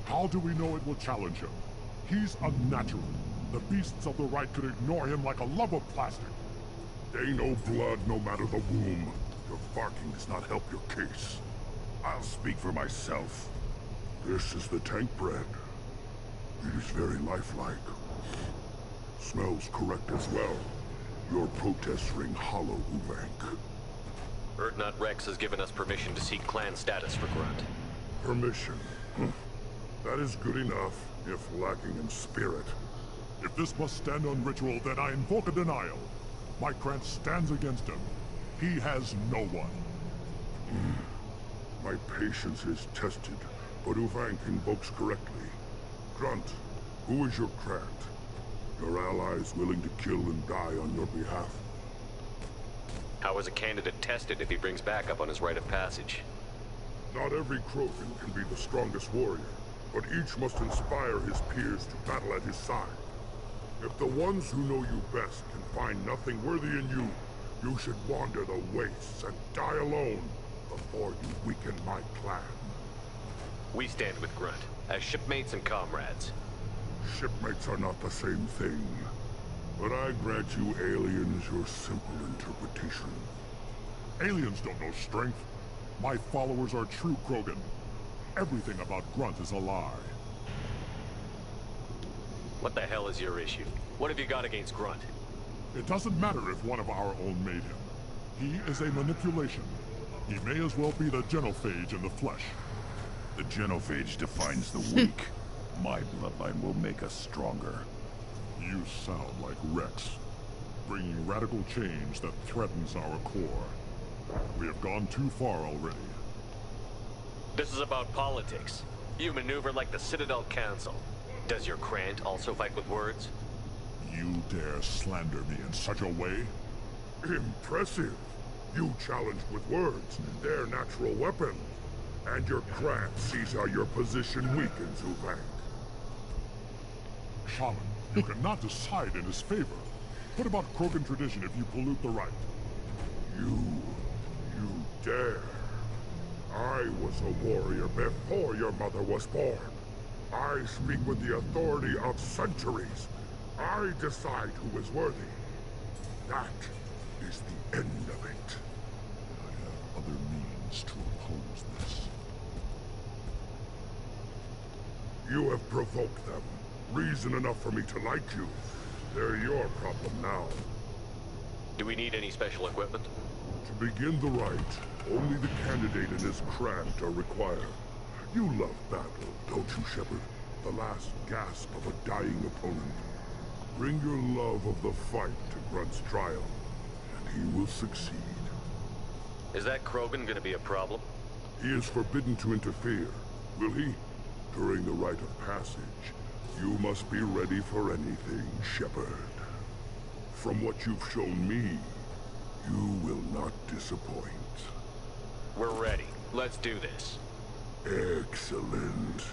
How do we know it will challenge him? He's unnatural. The beasts of the right could ignore him like a lump of plastic. They know blood no matter the womb. Your barking does not help your case. I'll speak for myself. This is the tank bread. It is very lifelike. Smells correct as well. Your protests ring hollow, Uvank. Urdnot Rex has given us permission to seek clan status for Grunt. Permission? That is good enough, if lacking in spirit. If this must stand on ritual, then I invoke a denial. My Krantz stands against him. He has no one. My patience is tested, but Uvank invokes correctly. Grunt, who is your Krant? Your allies willing to kill and die on your behalf? How is a candidate tested if he brings backup on his rite of passage? Not every Krogan can be the strongest warrior, but each must inspire his peers to battle at his side. If the ones who know you best can find nothing worthy in you, you should wander the wastes and die alone before you weaken my clan. We stand with Grunt, as shipmates and comrades. Shipmates are not the same thing. But I grant you aliens your simple interpretation. Aliens don't know strength. My followers are true Krogan. Everything about Grunt is a lie. What the hell is your issue? What have you got against Grunt? It doesn't matter if one of our own made him. He is a manipulation. He may as well be the genophage in the flesh. The genophage defines the weak. My bloodline will make us stronger. You sound like Rex, bringing radical change that threatens our core. We have gone too far already. This is about politics. You maneuver like the Citadel Council. Does your Krant also fight with words? You dare slander me in such a way? Impressive. You challenged with words, their natural weapon. And your Krant sees how your position weakens, Uvank. Shaman, you cannot decide in his favor. What about Krogan tradition if you pollute the rite? You dare. I was a warrior before your mother was born. I speak with the authority of centuries. I decide who is worthy. That is the end of it. I have other means to oppose this. You have provoked them. Reason enough for me to like you. They're your problem now. Do we need any special equipment? To begin the rite, only the candidate and his Krant are required. You love battle, don't you, Shepard? The last gasp of a dying opponent. Bring your love of the fight to Grunt's trial, and he will succeed. Is that Krogan gonna be a problem? He is forbidden to interfere, will he? During the rite of passage, you must be ready for anything, Shepard. From what you've shown me, you will not disappoint. We're ready. Let's do this. Excellent.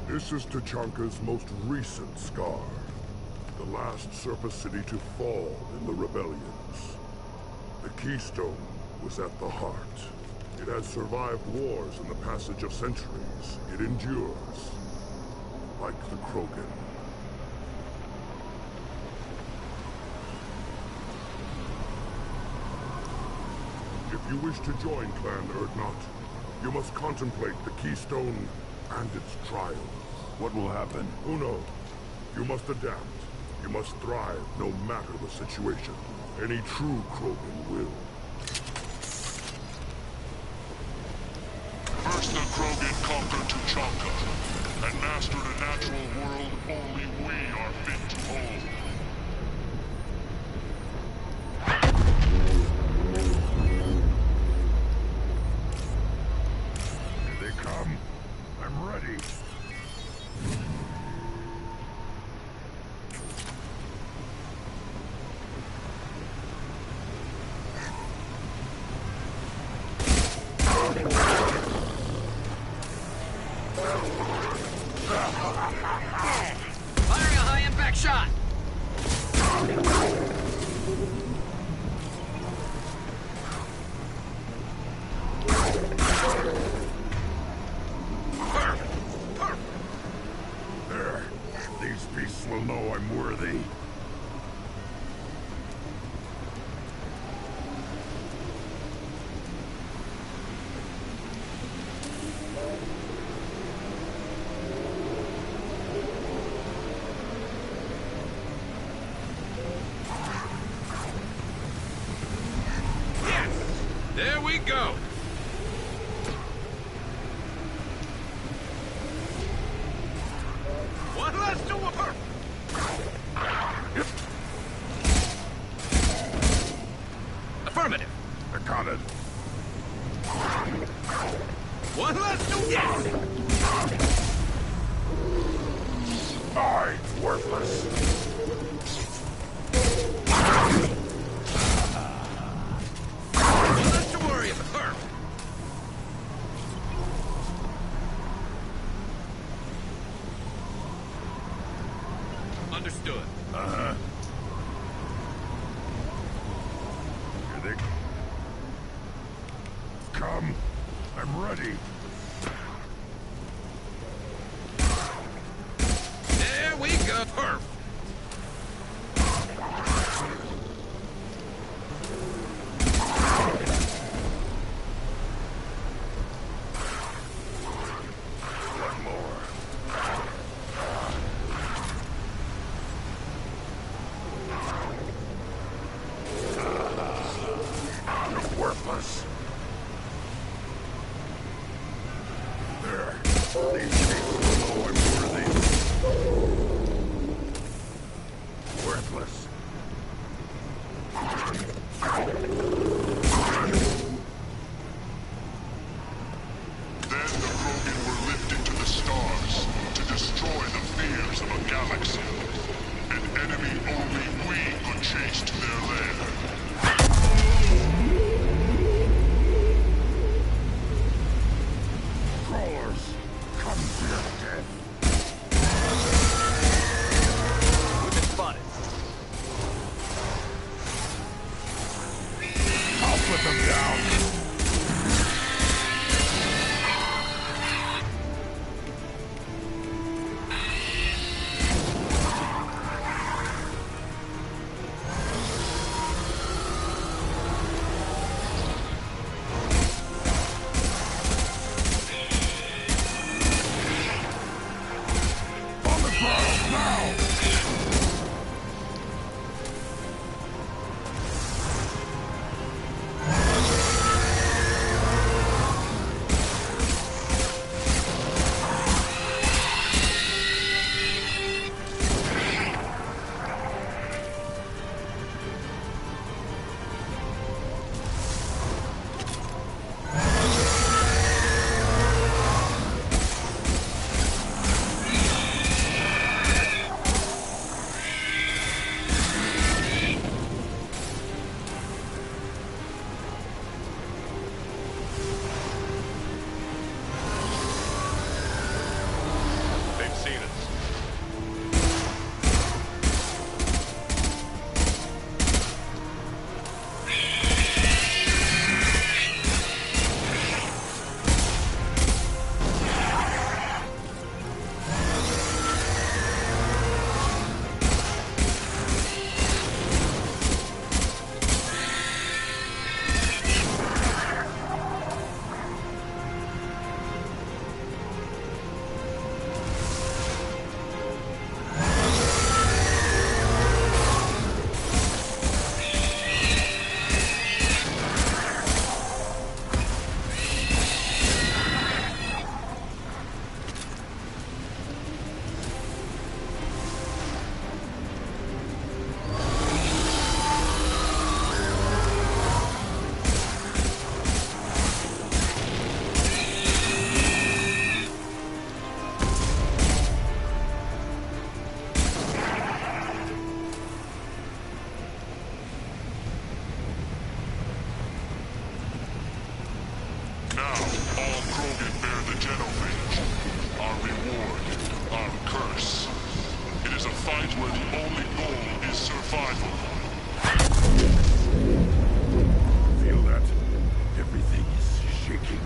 This is Tuchanka's most recent scar. The last Surface City to fall in the rebellions. The Keystone was at the heart. It has survived wars and the passage of centuries. It endures. Like the Krogan. If you wish to join Clan Urdnot, you must contemplate the Keystone and its trial. What will happen? Who knows? You must adapt. You must thrive no matter the situation. Any true Krogan will. First the Krogan conquered Tuchanka, and mastered a natural world only we are fit to hold. Here they come. I'm ready. Firing a high-impact shot! There. These beasts will know I'm worthy. There we go. One less to work. Affirmative. I got it. One less to yes. I'm worthless. One less to worry about. Understood. Uh-huh. Here they come. I'm ready. There we go. Perf. One more. You're worthless. There. These people will know I'm worthy. useless. Then the Krogan were lifted to the stars to destroy the fears of a galaxy. An enemy only we could chase to their lair. Crawlers, come to your death. We've been spotted. I'll put them down. They've seen us. Now, all Krogan bear the Genophage. Our reward, our curse. It is a fight where the only goal is survival. Feel that? Everything is shaking.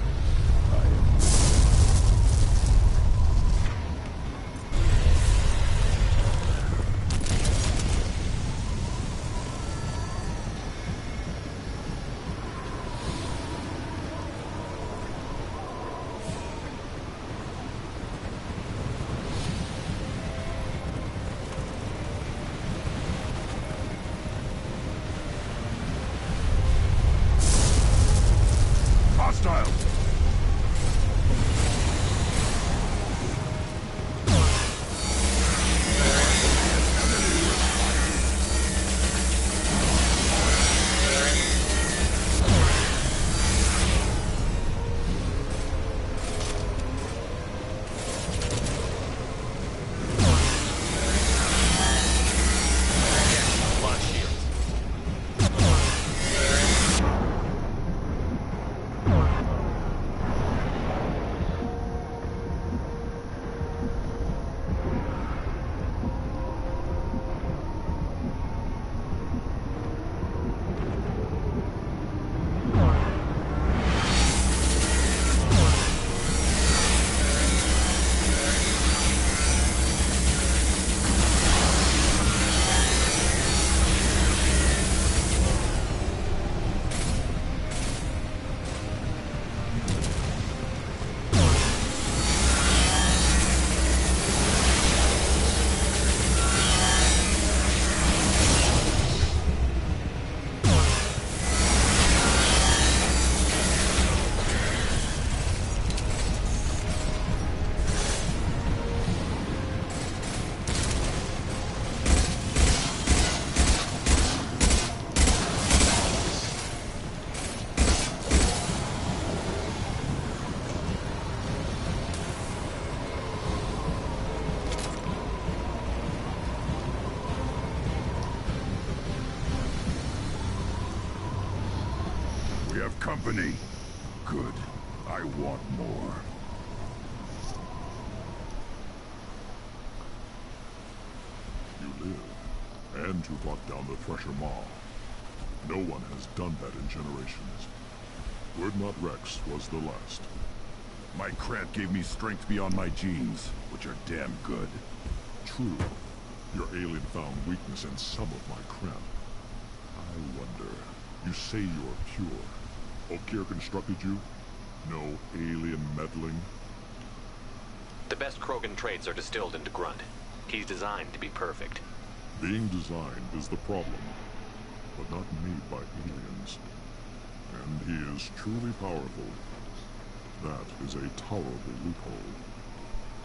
have company. Good. I want more. You live, and you brought down the Thresher Maw. No one has done that in generations. Urdnot Rex was the last. My Krant gave me strength beyond my genes, which are damn good. True, your alien found weakness in some of my Krant. I wonder, you say you're pure. Okeer constructed you? No alien meddling? The best Krogan traits are distilled into Grunt. He's designed to be perfect. Being designed is the problem, but not made by aliens. And he is truly powerful. That is a tolerable loophole.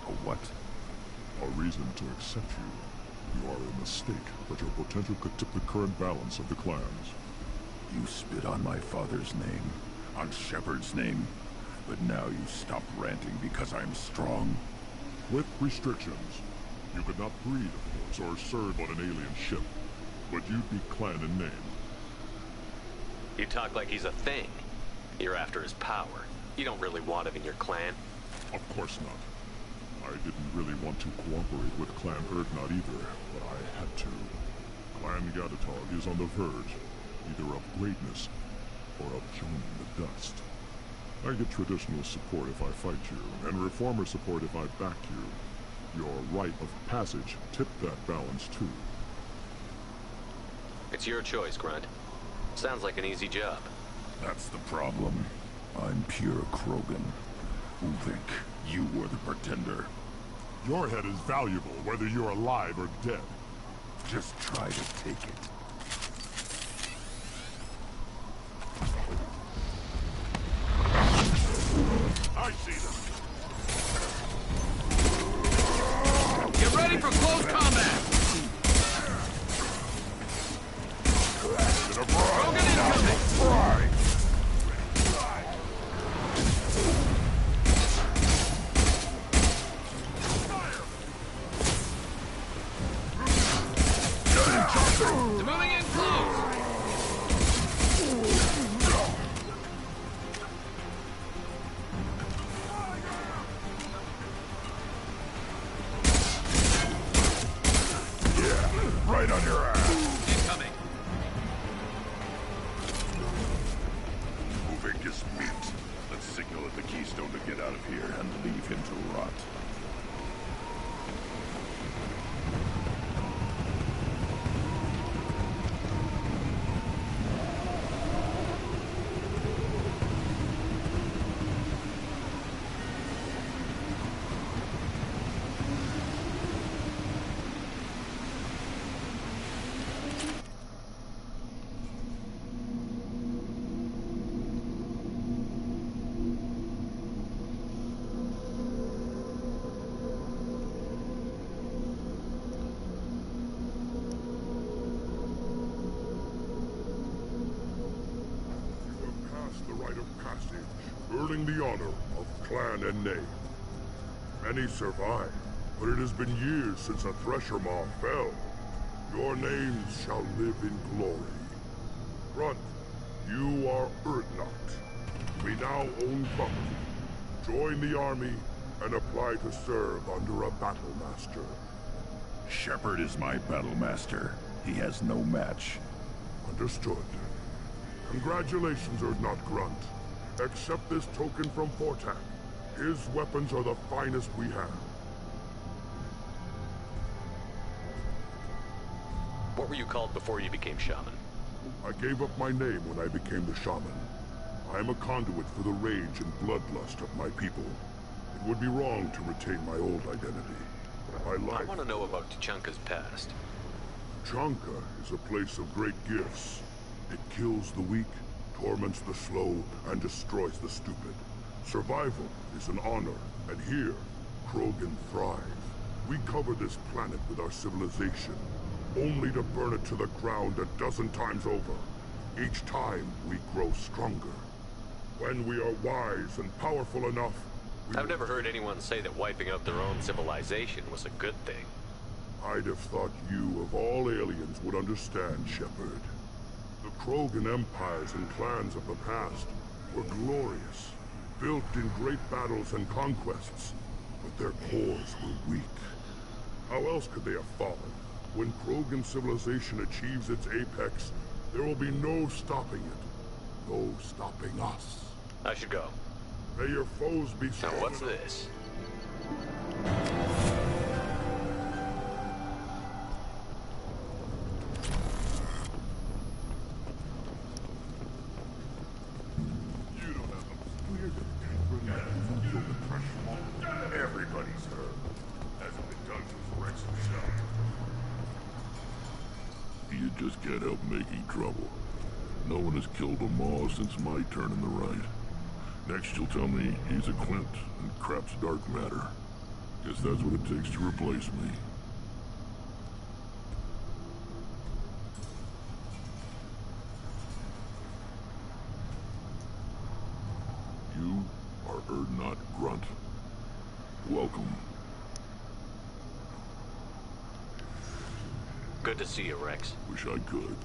A what? A reason to accept you. You are a mistake, but your potential could tip the current balance of the clans. You spit on my father's name, on Shepard's name, but now you stop ranting because I'm strong. With restrictions. You could not breed, of course, or serve on an alien ship, but you'd be clan in name. You talk like he's a thing. You're after his power. You don't really want him in your clan. Of course not. I didn't really want to cooperate with Clan Urdnot either, but I had to. Clan Gatatog is on the verge, either of greatness or of joining the dust. I get traditional support if I fight you, and reformer support if I back you. Your rite of passage tipped that balance too. It's your choice, Grunt. Sounds like an easy job. That's the problem. I'm pure Krogan. Uvik, you were the pretender. Your head is valuable, whether you're alive or dead. Just try to take it. I see them. Get ready for close combat! Krogan incoming! Fry! They're moving in close! Yeah, right on your ass. Incoming. Uvik is meat. Let's signal at the Keystone to get out of here and leave him to rot. Earning the honor of clan and name. Many survive, but it has been years since a Thresher Maw fell. Your names shall live in glory. Grunt, you are Urdnot. We now own property. Join the army and apply to serve under a battle master. Shepard is my battle master. He has no match. Understood. Congratulations, Urdnot Grunt. Accept this token from Fortak. His weapons are the finest we have. What were you called before you became shaman? I gave up my name when I became the shaman. I am a conduit for the rage and bloodlust of my people. It would be wrong to retain my old identity. My life... I want to know about Tuchanka's past. Tuchanka is a place of great gifts. It kills the weak, torments the slow, and destroys the stupid. Survival is an honor, and here, Krogan thrive. We cover this planet with our civilization, only to burn it to the ground a dozen times over. Each time, we grow stronger. When we are wise and powerful enough, I've never heard anyone say that wiping out their own civilization was a good thing. I'd have thought you, of all aliens, would understand, Shepard. The Krogan empires and clans of the past were glorious, built in great battles and conquests, but their cores were weak. How else could they have fallen? When Krogan civilization achieves its apex, there will be no stopping it. No stopping us. I should go. May your foes be strong. Now what's this? Everybody's heard. Hasn't been done since Rex himself. You just can't help making trouble. No one has killed a Maw since my turn in the right. Next you'll tell me he's a Clint and crap's dark matter. Guess that's what it takes to replace me. You are Urdnot Grunt. Welcome. Good to see you, Rex. Wish I could.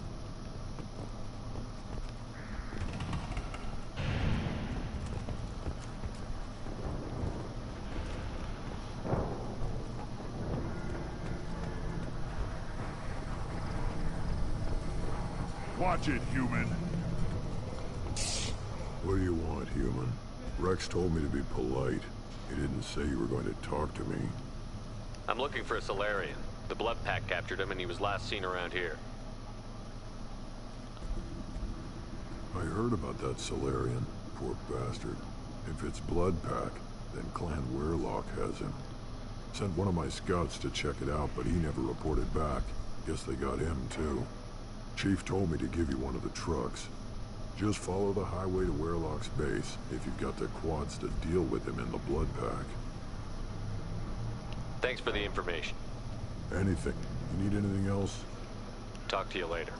Watch it, human. What do you want, human? Rex told me to be polite. He didn't say you were going to talk to me. I'm looking for a Solarian. The Blood Pack captured him and he was last seen around here. I heard about that Solarian. Poor bastard. If it's Blood Pack, then Clan Weyrloc has him. Sent one of my scouts to check it out, but he never reported back. Guess they got him, too. Chief told me to give you one of the trucks. Just follow the highway to Weyrloc's base, if you've got the quads to deal with him in the Blood Pack. Thanks for the information. Anything. You need anything else? Talk to you later.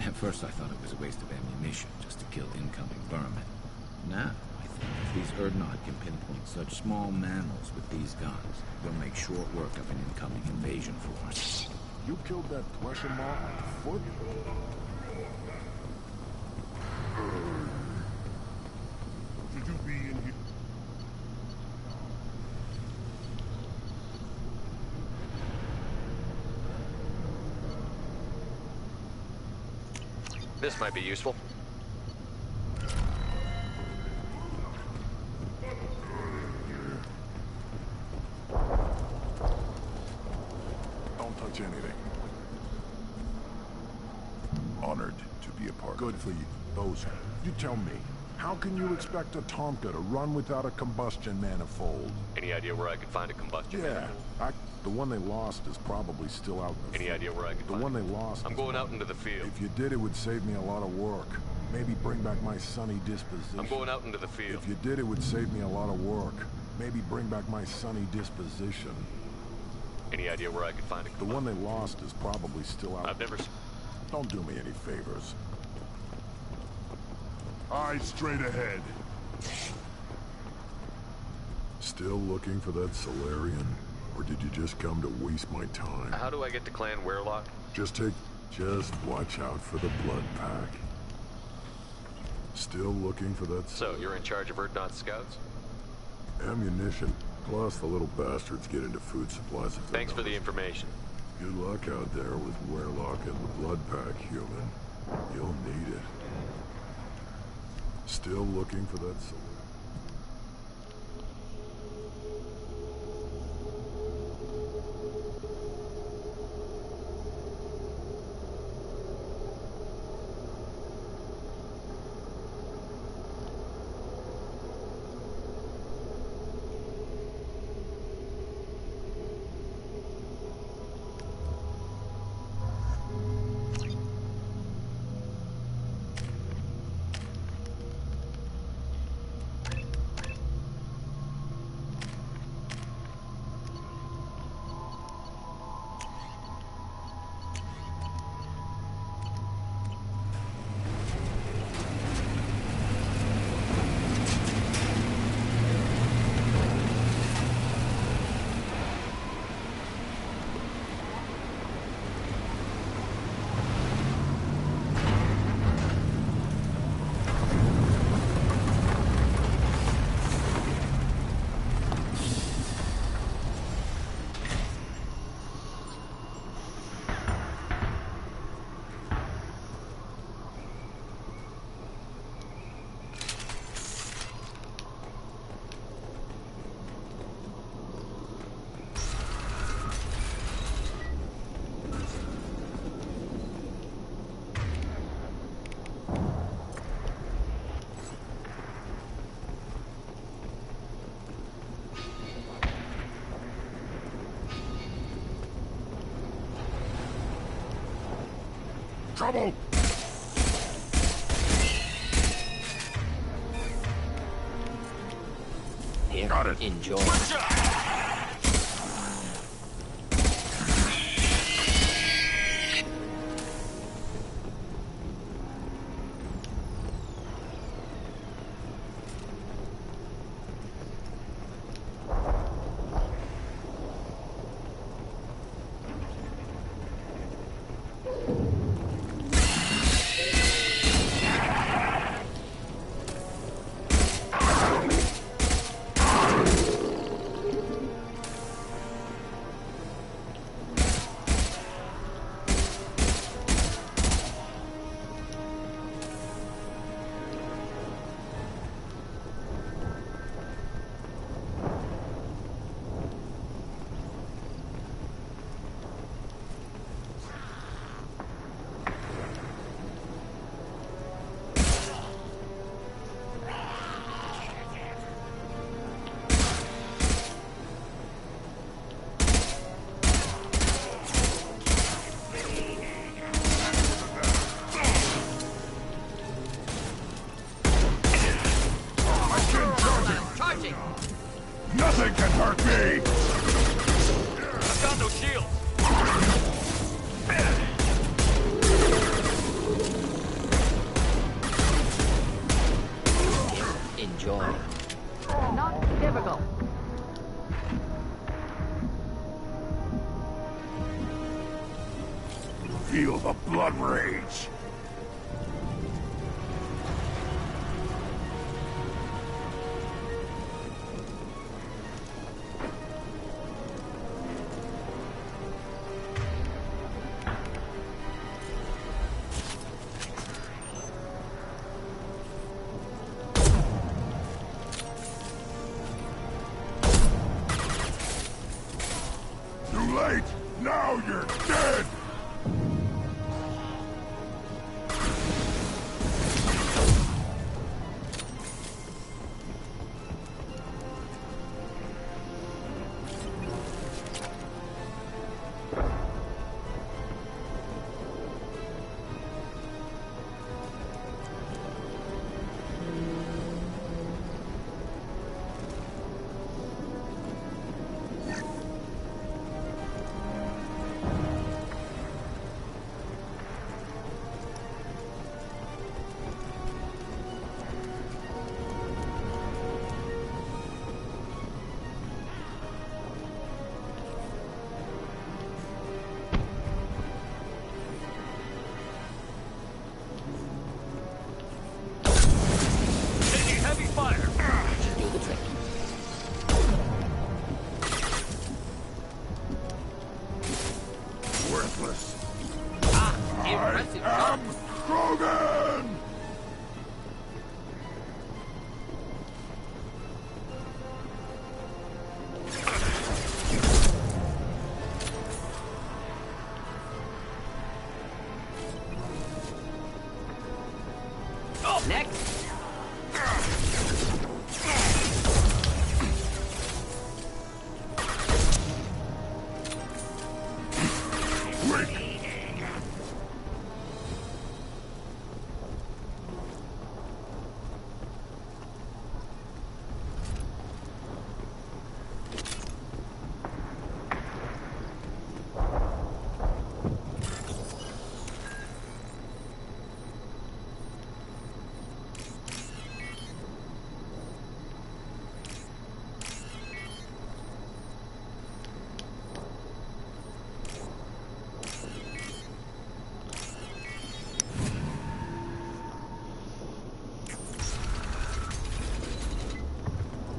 At first I thought it was a waste of ammunition just to kill incoming vermin. Now, I think if these Urdnot can pinpoint such small mammals with these guns, they'll make short work of an incoming invasion force. You killed that Thresher Maw on foot? Should you be in here? This might be useful. Don't touch anything. Honored to be a part. Good for you. Those. You tell me, how can you expect a Tonka to run without a combustion manifold? Any idea where I could find a combustion? Yeah, the one they lost is probably still out in the Any idea where I could The find one it? they lost. I'm going out into the field. If you did, it would save me a lot of work. Maybe bring back my sunny disposition. I'm going out into the field. If you did, it would save me a lot of work. Maybe bring back my sunny disposition. Any idea where I could find a The one they lost is probably still out. I've never... Don't do me any favors. Eyes straight ahead. Still looking for that Solarian? Or did you just come to waste my time? How do I get to Clan Weyrloc? Just watch out for the Blood Pack. Still looking for that... So, you're in charge of Urdnot scouts? Ammunition. Plus, the little bastards get into food supplies if Thanks for the information. Good luck out there with Weyrloc and the Blood Pack, human. You'll need it. Still looking for that... trouble? Here, got it. Enjoy. Nothing can hurt me! I've got no shield. Enjoy. Not difficult. Feel the blood rage! Too late! Now you're dead! Taking heavy fire. Do the trick. Worthless. Impressive I shot. am Krogan! Next.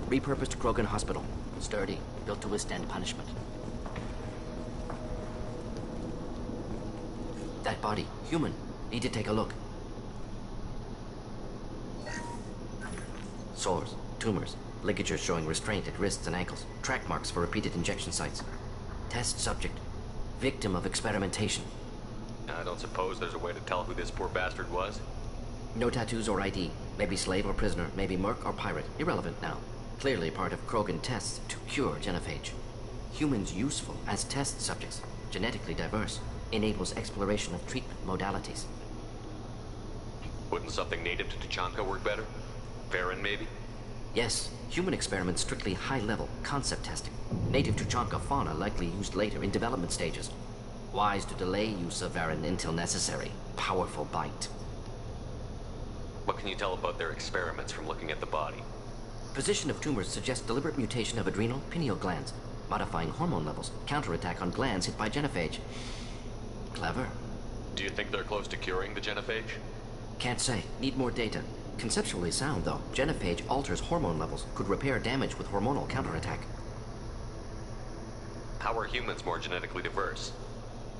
Repurposed Krogan Hospital. Sturdy, built to withstand punishment. That body, human. Need to take a look. Sores, tumors, ligatures showing restraint at wrists and ankles, track marks for repeated injection sites. Test subject, victim of experimentation. I don't suppose there's a way to tell who this poor bastard was? No tattoos or ID. Maybe slave or prisoner, maybe merc or pirate. Irrelevant now. Clearly part of Krogan tests to cure genophage. Humans useful as test subjects. genetically diverse, enables exploration of treatment modalities. Wouldn't something native to Tuchanka work better? Farron, maybe? Yes, human experiments strictly high-level, concept testing. Native Tuchanka fauna likely used later in development stages. Wise to delay use of Varren until necessary. Powerful bite. What can you tell about their experiments from looking at the body? Position of tumors suggests deliberate mutation of adrenal pineal glands, modifying hormone levels, counterattack on glands hit by genophage. Clever. Do you think they're close to curing the genophage? Can't say. Need more data. Conceptually sound, though. Genophage alters hormone levels, could repair damage with hormonal counterattack. How are humans more genetically diverse?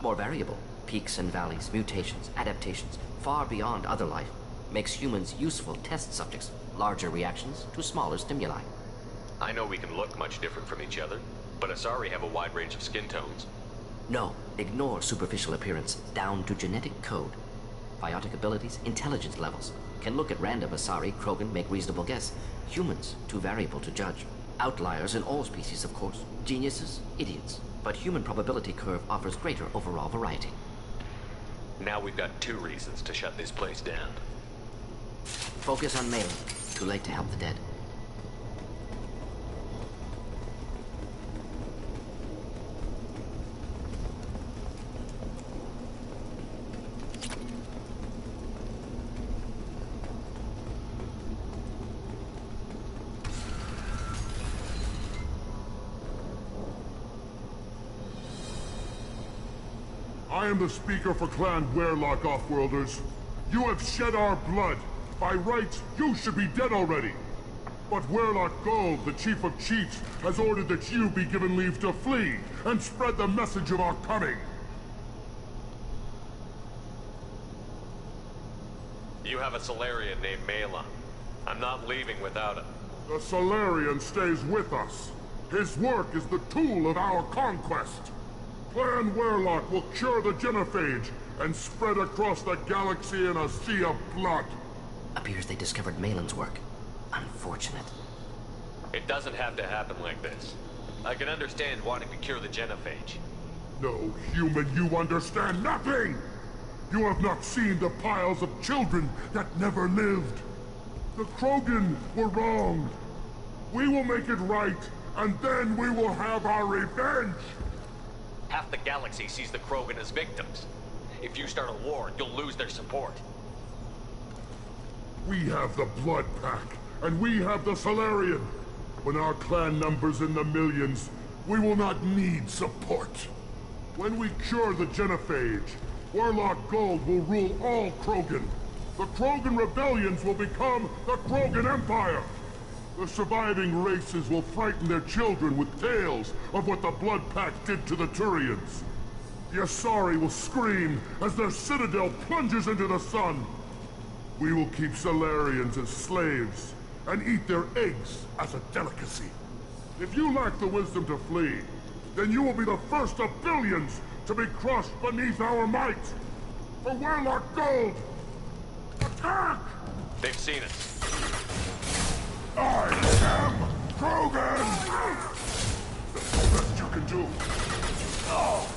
More variable. Peaks and valleys, mutations, adaptations, far beyond other life. Makes humans useful test subjects. Larger reactions to smaller stimuli. I know we can look much different from each other, but Asari have a wide range of skin tones. No, ignore superficial appearance, down to genetic code. Biotic abilities, intelligence levels. Can look at random Asari, Krogan, make reasonable guess. Humans, too variable to judge. Outliers in all species, of course. Geniuses, idiots. But human probability curve offers greater overall variety. Now we've got 2 reasons to shut this place down. Focus on Malin. Too late to help the dead. I am the speaker for Clan Werlock, Offworlders. You have shed our blood. By rights, you should be dead already. But Werlock Gold, the Chief of Chiefs, has ordered that you be given leave to flee and spread the message of our coming. You have a Solarian named Malon. I'm not leaving without him. The Solarian stays with us. His work is the tool of our conquest. Clan Werlock will cure the genophage and spread across the galaxy in a sea of blood. Appears they discovered Malon's work. Unfortunate. It doesn't have to happen like this. I can understand wanting to cure the genophage. No, human, you understand nothing! You have not seen the piles of children that never lived. The Krogan were wronged. We will make it right, and then we will have our revenge! Half the galaxy sees the Krogan as victims. If you start a war, you'll lose their support. We have the Blood Pack, and we have the Solarian. When our clan numbers in the millions, we will not need support. When we cure the genophage, Werlock Gold will rule all Krogan. The Krogan rebellions will become the Krogan Empire. The surviving races will frighten their children with tales of what the Blood Pack did to the Turians. The Asari will scream as their citadel plunges into the sun. We will keep Solarians as slaves, and eat their eggs as a delicacy. If you lack the wisdom to flee, then you will be the first of billions to be crushed beneath our might. For Werlock Gold! Attack! They've seen us. I am Krogan! That's the best you can do. Oh.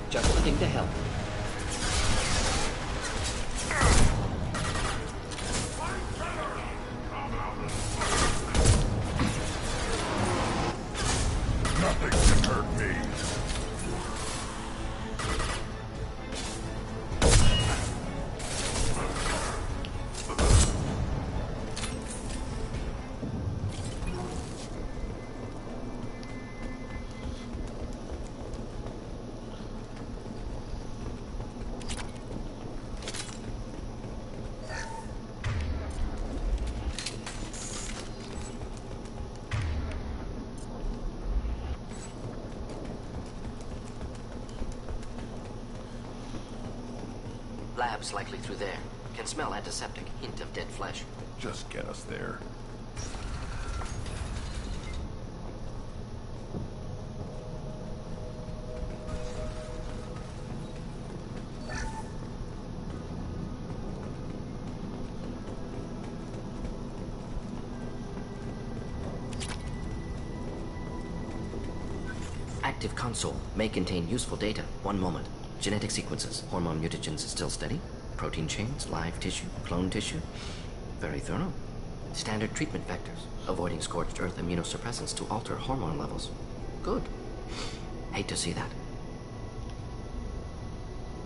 Just looking to help. Nothing can hurt me. Labs likely through there. Can smell antiseptic, hint of dead flesh. Just get us there. Active console may contain useful data. One moment. Genetic sequences. Hormone mutagens still steady. Protein chains, live tissue, clone tissue. Very thorough. Standard treatment vectors. Avoiding scorched earth immunosuppressants to alter hormone levels. Good. Hate to see that.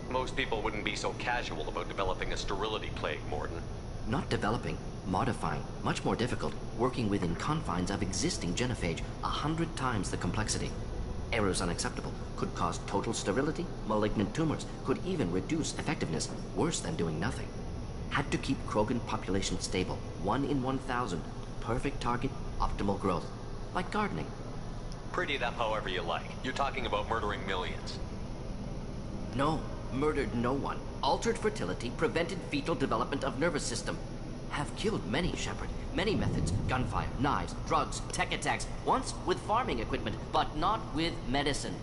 Most people wouldn't be so casual about developing a sterility plague, Mordin. Not developing, modifying, much more difficult, working within confines of existing genophage, 100 times the complexity. Errors unacceptable, could cause total sterility, malignant tumors, could even reduce effectiveness, worse than doing nothing. Had to keep Krogan population stable, 1 in 1,000, perfect target, optimal growth. Like gardening. Pretty it up however you like. You're talking about murdering millions. No, murdered no one. Altered fertility, prevented fetal development of nervous system. Have killed many, Shepard. Many methods. Gunfire, knives, drugs, tech attacks. Once with farming equipment, but not with medicine.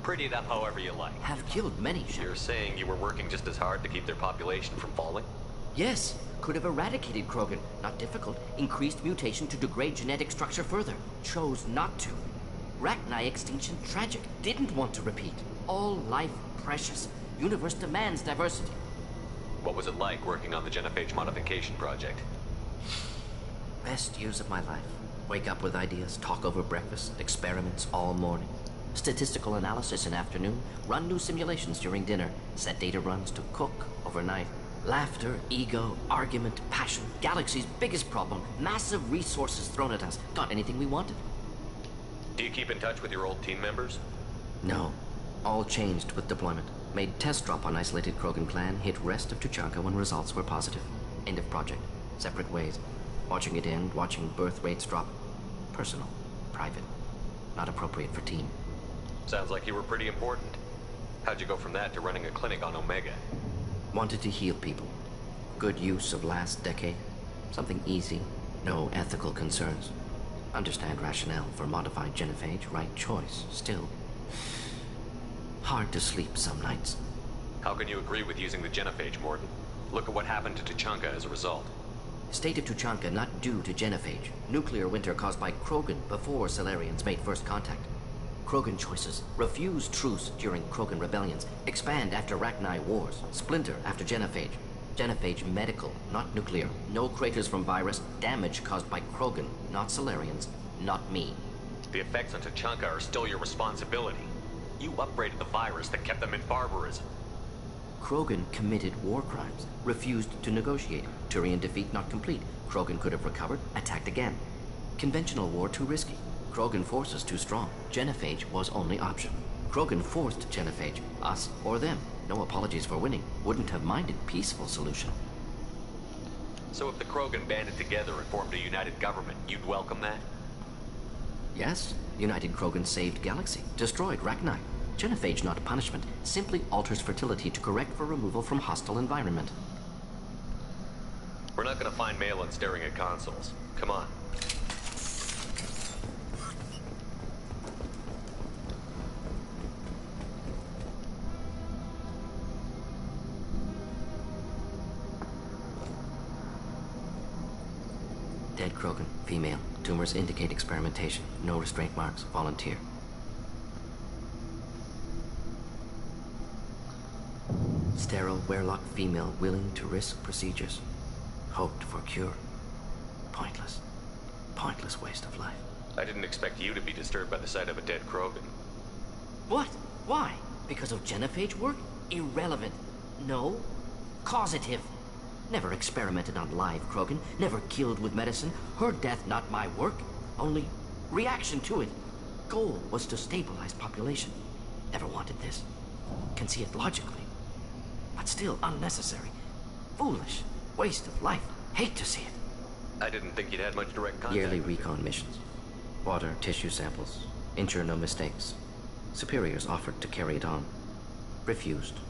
Pretty it up however you like. Have killed many, Shepard. You're saying you were working just as hard to keep their population from falling? Yes. Could have eradicated Krogan. Not difficult. Increased mutation to degrade genetic structure further. Chose not to. Rachni extinction tragic. Didn't want to repeat. All life precious. Universe demands diversity. What was it like working on the genophage modification project? Best years of my life. Wake up with ideas, talk over breakfast, experiments all morning. Statistical analysis in afternoon, run new simulations during dinner, set data runs to cook overnight. Laughter, ego, argument, passion, galaxy's biggest problem, massive resources thrown at us. Got anything we wanted. Do you keep in touch with your old team members? No. All changed with deployment. Made test drop on isolated Krogan clan, hit rest of Tuchanka when results were positive. End of project. Separate ways. Watching it end, watching birth rates drop. Personal. Private. Not appropriate for team. Sounds like you were pretty important. How'd you go from that to running a clinic on Omega? Wanted to heal people. Good use of last decade. Something easy. No ethical concerns. Understand rationale for modified genophage. Right choice. Still. Hard to sleep some nights. How can you agree with using the genophage, Mordin? Look at what happened to Tuchanka as a result. State of Tuchanka not due to genophage. Nuclear winter caused by Krogan before Salarians made first contact. Krogan choices. Refuse truce during Krogan rebellions. Expand after Rachni wars. Splinter after genophage. Genophage medical, not nuclear. No craters from virus. Damage caused by Krogan, not Salarians, not me. The effects on Tuchanka are still your responsibility. You upgraded the virus that kept them in barbarism. Krogan committed war crimes. Refused to negotiate. Turian defeat not complete. Krogan could have recovered, attacked again. Conventional war too risky. Krogan forces too strong. Genophage was only option. Krogan forced genophage. Us or them. No apologies for winning. Wouldn't have minded peaceful solution. So if the Krogan banded together and formed a united government, you'd welcome that? Yes. United Krogan saved Galaxy. Destroyed Rachni. Genophage not punishment. Simply alters fertility to correct for removal from hostile environment. We're not gonna find Malin staring at consoles. Come on. Dead Krogan, female. Tumors indicate experimentation. No restraint marks. Volunteer. Sterile, Wehrlock female willing to risk procedures. Hoped for cure. Pointless. Pointless waste of life. I didn't expect you to be disturbed by the sight of a dead Krogan. What? Why? Because of genophage work? Irrelevant. No. Causative. Never experimented on live Krogan. Never killed with medicine. Her death not my work. Only reaction to it. Goal was to stabilize population. Never wanted this. Can see it logically. But still unnecessary. Foolish. Waste of life. Hate to see it. I didn't think you'd had much direct contact. Yearly recon missions. Water, tissue samples. Ensure no mistakes. Superiors offered to carry it on. Refused.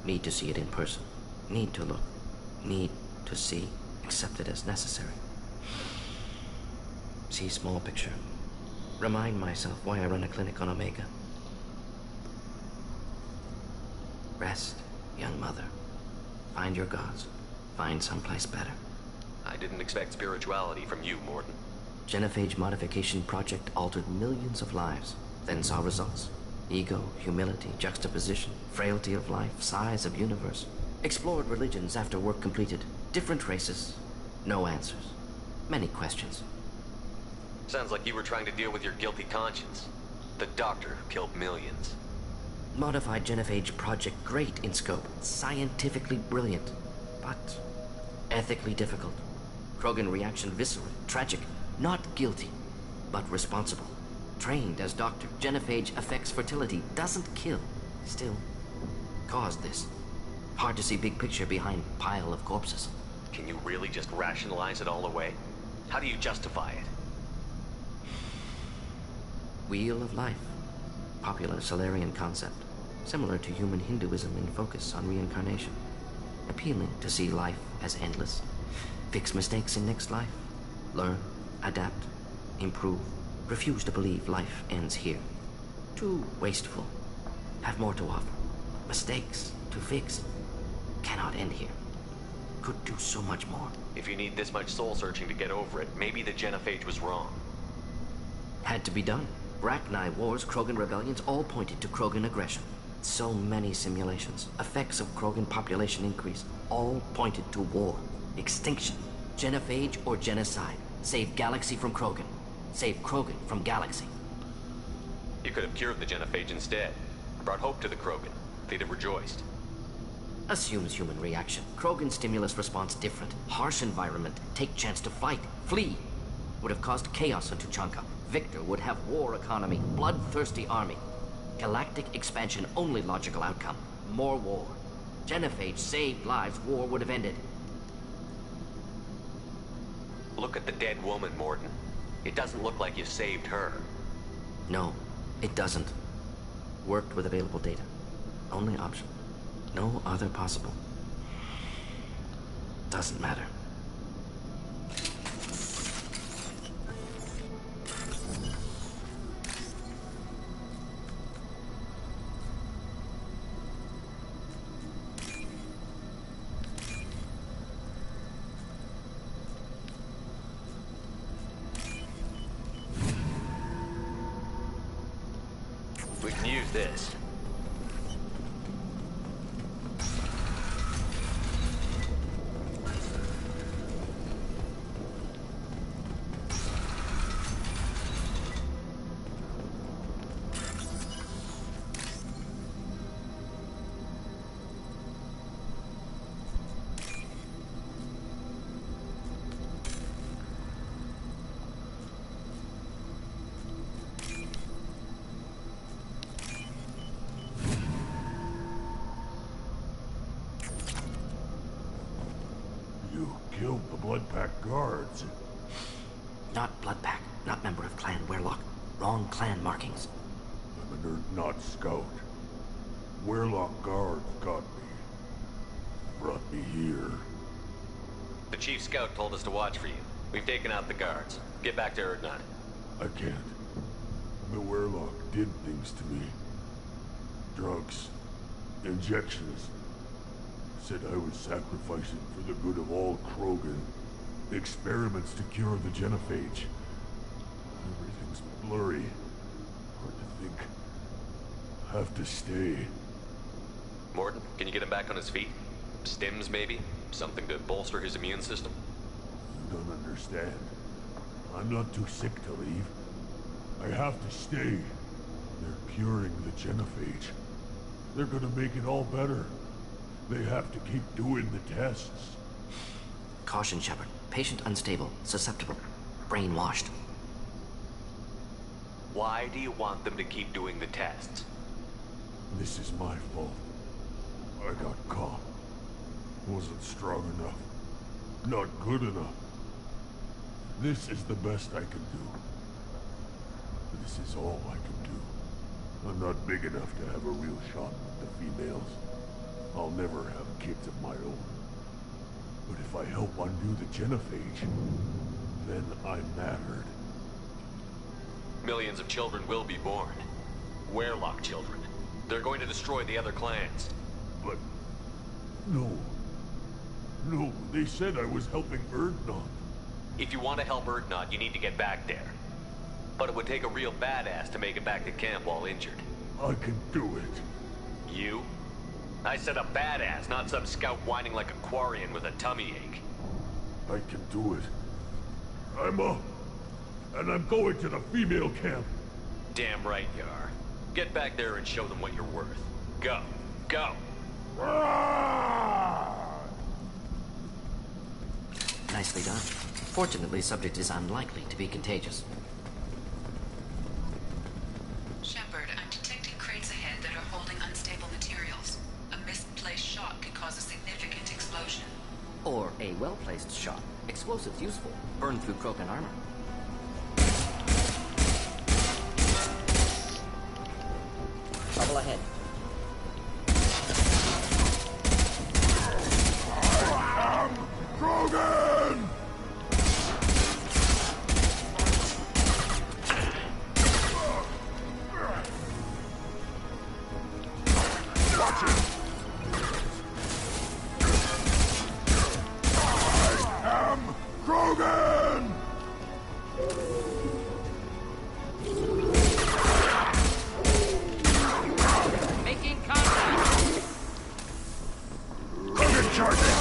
Need to see it in person. Need to look. Need to see. Accepted as necessary. See small picture. Remind myself why I run a clinic on Omega. Rest, young mother. Find your gods. Find someplace better. I didn't expect spirituality from you, Mordin. Genophage modification project altered millions of lives, then saw results. Ego, humility, juxtaposition, frailty of life, size of universe. Explored religions after work completed. Different races. No answers. Many questions. Sounds like you were trying to deal with your guilty conscience. The doctor who killed millions. Modified Genophage project great in scope. Scientifically brilliant. But ethically difficult. Krogan reaction visceral, tragic. Not guilty, but responsible. Trained as doctor, Genophage affects fertility, doesn't kill. Still, caused this. Hard to see big picture behind pile of corpses. Can you really just rationalize it all away? How do you justify it? Wheel of life. Popular Solarian concept. Similar to human Hinduism in focus on reincarnation. Appealing to see life as endless. Fix mistakes in next life. Learn, adapt, improve. Refuse to believe life ends here. Too wasteful. Have more to offer. Mistakes to fix. Cannot end here. Could do so much more. If you need this much soul-searching to get over it, maybe the Genophage was wrong. Had to be done. Rachni wars, Krogan rebellions, all pointed to Krogan aggression. So many simulations. Effects of Krogan population increase. All pointed to war. Extinction. Genophage or genocide. Save Galaxy from Krogan. Save Krogan from Galaxy. You could have cured the Genophage instead. Brought hope to the Krogan. They'd have rejoiced. Assumes human reaction. Krogan stimulus response different. Harsh environment. Take chance to fight. Flee. Would have caused chaos on Tuchanka. Victor would have war economy. Bloodthirsty army. Galactic expansion only logical outcome. More war. Genophage saved lives. War would have ended. Look at the dead woman, Mordin. It doesn't look like you saved her. No, it doesn't. Worked with available data. Only option. No other possible. Doesn't matter. We can use this. Killed the Bloodpack guards. Not Bloodpack, not member of Clan Werlock. Wrong clan markings. I'm an Urdnot scout. Werlock guards got me. Brought me here. The chief scout told us to watch for you. We've taken out the guards. Get back to Urdnot. I can't. The Werlock did things to me. Drugs. Injections. Said I was sacrificing for the good of all Krogan. Experiments to cure the Genophage. Everything's blurry. Hard to think. Have to stay. Mordin, can you get him back on his feet? Stims, maybe? Something to bolster his immune system? You don't understand. I'm not too sick to leave. I have to stay. They're curing the Genophage. They're gonna make it all better. They have to keep doing the tests. Caution, Shepard. Patient unstable, susceptible, brainwashed. Why do you want them to keep doing the tests? This is my fault. I got caught. Wasn't strong enough. Not good enough. This is the best I can do. This is all I can do. I'm not big enough to have a real shot with the females. I'll never have kids of my own. But if I help undo the Genophage, then I'm mattered. Millions of children will be born. Werlock children. They're going to destroy the other clans. But... no. No, they said I was helping Urdnot. If you want to help Urdnot, you need to get back there. But it would take a real badass to make it back to camp while injured. I can do it. You? I said a badass, not some scout whining like a Quarian with a tummy ache. I can do it. And I'm going to the female camp. Damn right you are. Get back there and show them what you're worth. Go. Go! Nicely done. Fortunately, subject is unlikely to be contagious. Shepard, I'm detecting crates ahead that are holding unstable materials. A misplaced shot could cause a significant explosion. Or a well-placed shot. Explosives useful. Burn through Krogan armor. Trouble ahead. Krogan! Watch it! I am Krogan! Making contact! Krogan charging!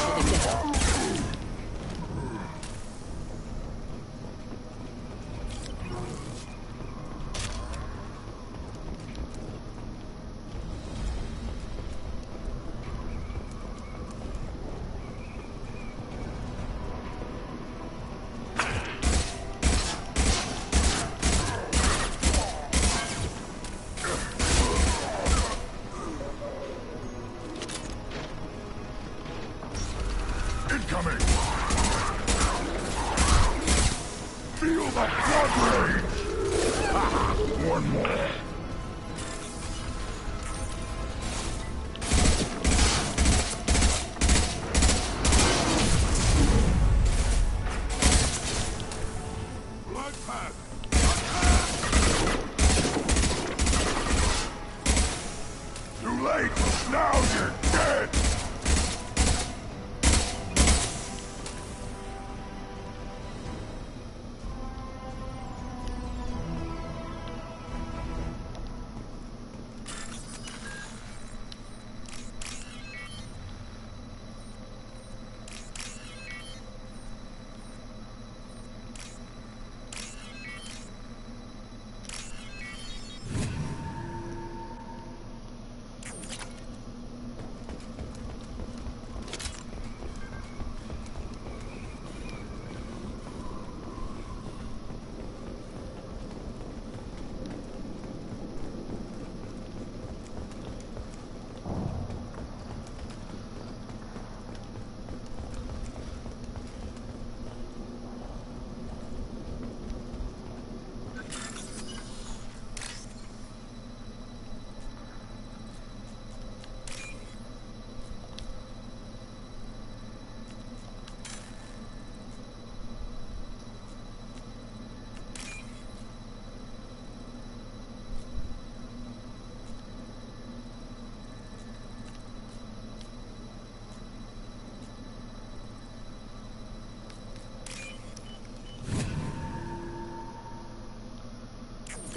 Incoming! Feel the blood rage! One more. Blood path! Too late! Now you're dead!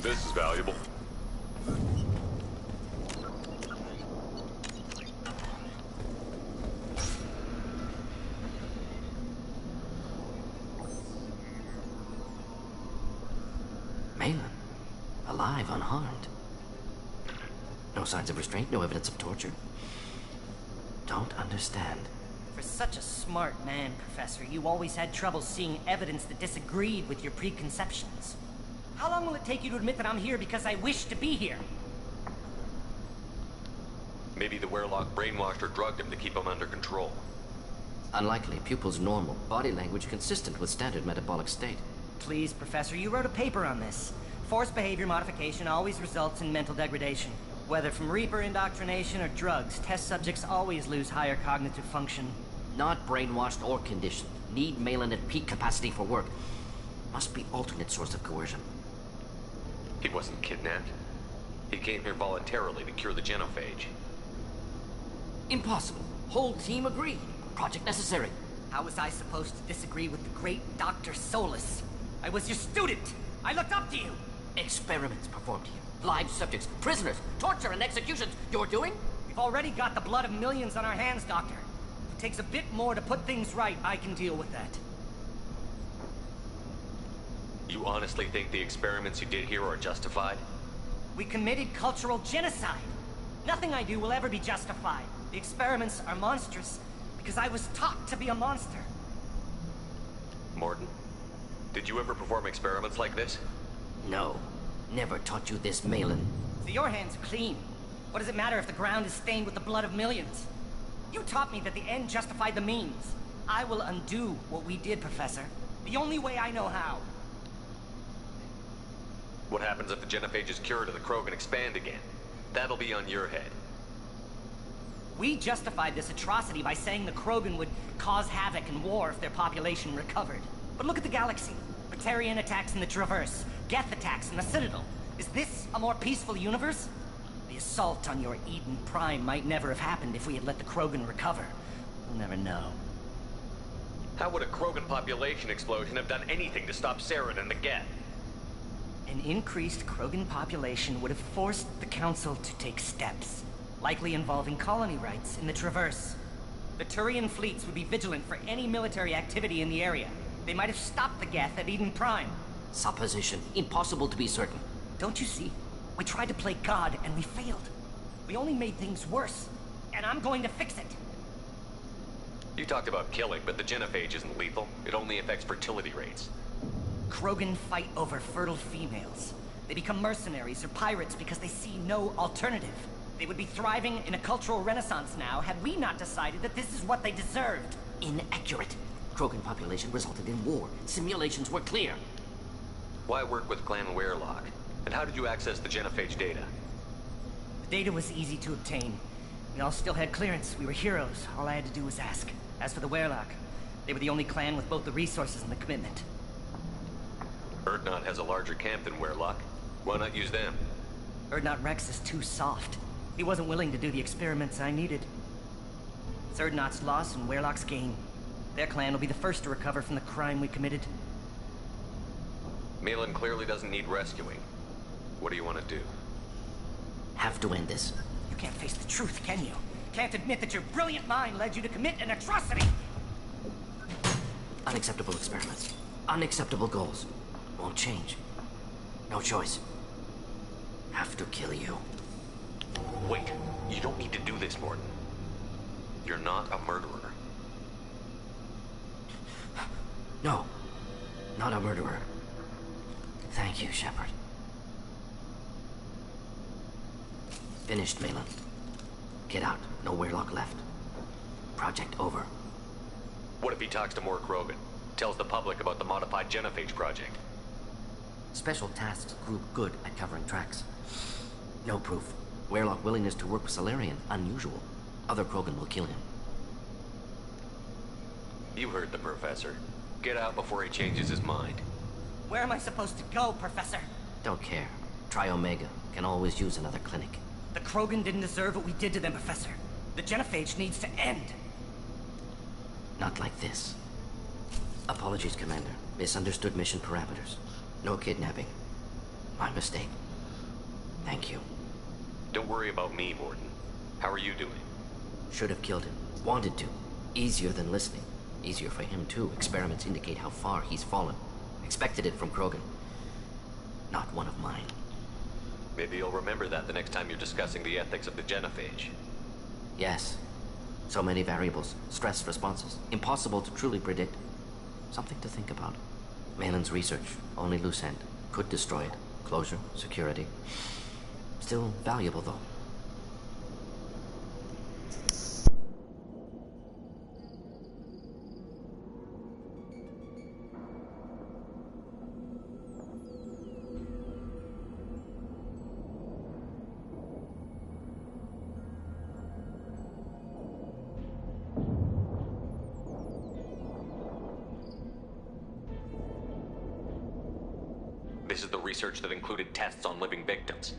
This is valuable. Malin. Alive, unharmed. No signs of restraint, no evidence of torture. Don't understand. For such a smart man, Professor, you always had trouble seeing evidence that disagreed with your preconceptions. How long will it take you to admit that I'm here because I wish to be here? Maybe the Werelock brainwashed or drugged him to keep him under control. Unlikely. Pupil's normal. Body language consistent with standard metabolic state. Please, Professor, you wrote a paper on this. Forced behavior modification always results in mental degradation. Whether from Reaper indoctrination or drugs, test subjects always lose higher cognitive function. Not brainwashed or conditioned. Need Malin at peak capacity for work. Must be alternate source of coercion. He wasn't kidnapped. He came here voluntarily to cure the genophage. Impossible. Whole team agreed. Project necessary. How was I supposed to disagree with the great Dr. Solus? I was your student! I looked up to you! Experiments performed here. Live subjects, prisoners, torture and executions. You're doing? We've already got the blood of millions on our hands, Doctor. If it takes a bit more to put things right, I can deal with that. You honestly think the experiments you did here are justified? We committed cultural genocide. Nothing I do will ever be justified. The experiments are monstrous because I was taught to be a monster. Morton, did you ever perform experiments like this? No. Never taught you this, Malin. So your hand's clean. What does it matter if the ground is stained with the blood of millions? You taught me that the end justified the means. I will undo what we did, Professor. The only way I know how. What happens if the genophage is cured and the Krogan expand again? That'll be on your head. We justified this atrocity by saying the Krogan would cause havoc and war if their population recovered. But look at the galaxy. Batarian attacks in the Traverse, Geth attacks in the Citadel. Is this a more peaceful universe? The assault on your Eden Prime might never have happened if we had let the Krogan recover. We'll never know. How would a Krogan population explosion have done anything to stop Saren and the Geth? An increased Krogan population would have forced the Council to take steps, likely involving colony rights in the Traverse. The Turian fleets would be vigilant for any military activity in the area. They might have stopped the Geth at Eden Prime. Supposition. Impossible to be certain. Don't you see? We tried to play God and we failed. We only made things worse. And I'm going to fix it. You talked about killing, but the genophage isn't lethal. It only affects fertility rates. Krogan fight over fertile females. They become mercenaries or pirates because they see no alternative. They would be thriving in a cultural renaissance now had we not decided that this is what they deserved. Inaccurate. Krogan population resulted in war. Simulations were clear. Why work with Clan Weyrloc? And how did you access the genophage data? The data was easy to obtain. We all still had clearance. We were heroes. All I had to do was ask. As for the Weyrloc, they were the only clan with both the resources and the commitment. Urdnot has a larger camp than Weyrloc. Why not use them? Urdnot Rex is too soft. He wasn't willing to do the experiments I needed. It's Urdnot's loss and Weyrloc's gain. Their clan will be the first to recover from the crime we committed. Malin clearly doesn't need rescuing. What do you want to do? Have to end this. You can't face the truth, can you? Can't admit that your brilliant mind led you to commit an atrocity! Unacceptable experiments. Unacceptable goals. Won't change. No choice. Have to kill you. Wait. You don't need to do this, Morton. You're not a murderer. No. Not a murderer. Thank you, Shepard. Finished, Malin. Get out. No Weyrloc left. Project over. What if he talks to more Krogan? Tells the public about the modified genophage project? Special Tasks Group good at covering tracks. No proof. Weyrloc willingness to work with Salarian, unusual. Other Krogan will kill him. You heard the Professor. Get out before he changes his mind. Where am I supposed to go, Professor? Don't care. Try Omega. Can always use another clinic. The Krogan didn't deserve what we did to them, Professor. The genophage needs to end. Not like this. Apologies, Commander. Misunderstood mission parameters. No kidnapping. My mistake. Thank you. Don't worry about me, Morton. How are you doing? Should have killed him. Wanted to. Easier than listening. Easier for him, too. Experiments indicate how far he's fallen. Expected it from Krogan. Not one of mine. Maybe you'll remember that the next time you're discussing the ethics of the genophage. Yes. So many variables. Stress responses. Impossible to truly predict. Something to think about. Malin's research. Only loose end. Could destroy it. Closure. Security. Still valuable, though. This is the research that included tests on living victims.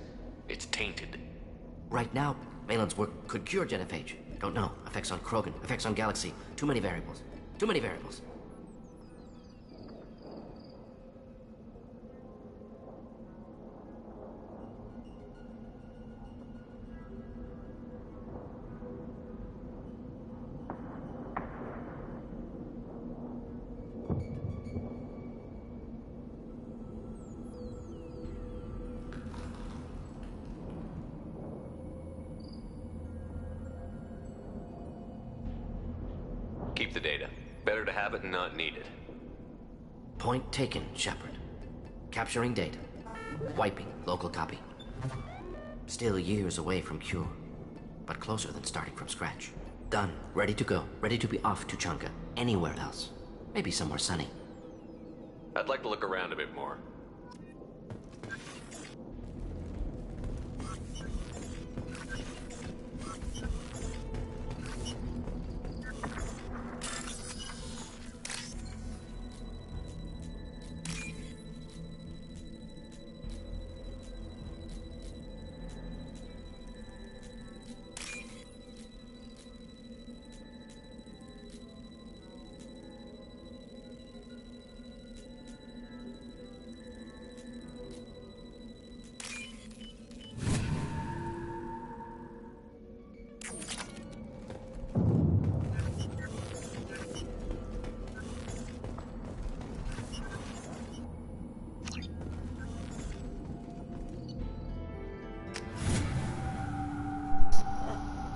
It's tainted. Right now, Malin's work could cure genophage. Don't know. Effects on Krogan. Effects on Galaxy. Too many variables. Too many variables. Keep the data. Better to have it and not need it. Point taken, Shepard. Capturing data. Wiping local copy. Still years away from cure, but closer than starting from scratch. Done. Ready to go. Ready to be off to Chunka. Anywhere else. Maybe somewhere sunny. I'd like to look around a bit more.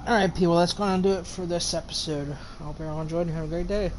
Alright, people, that's going to do it for this episode. I hope everyone enjoyed and have a great day.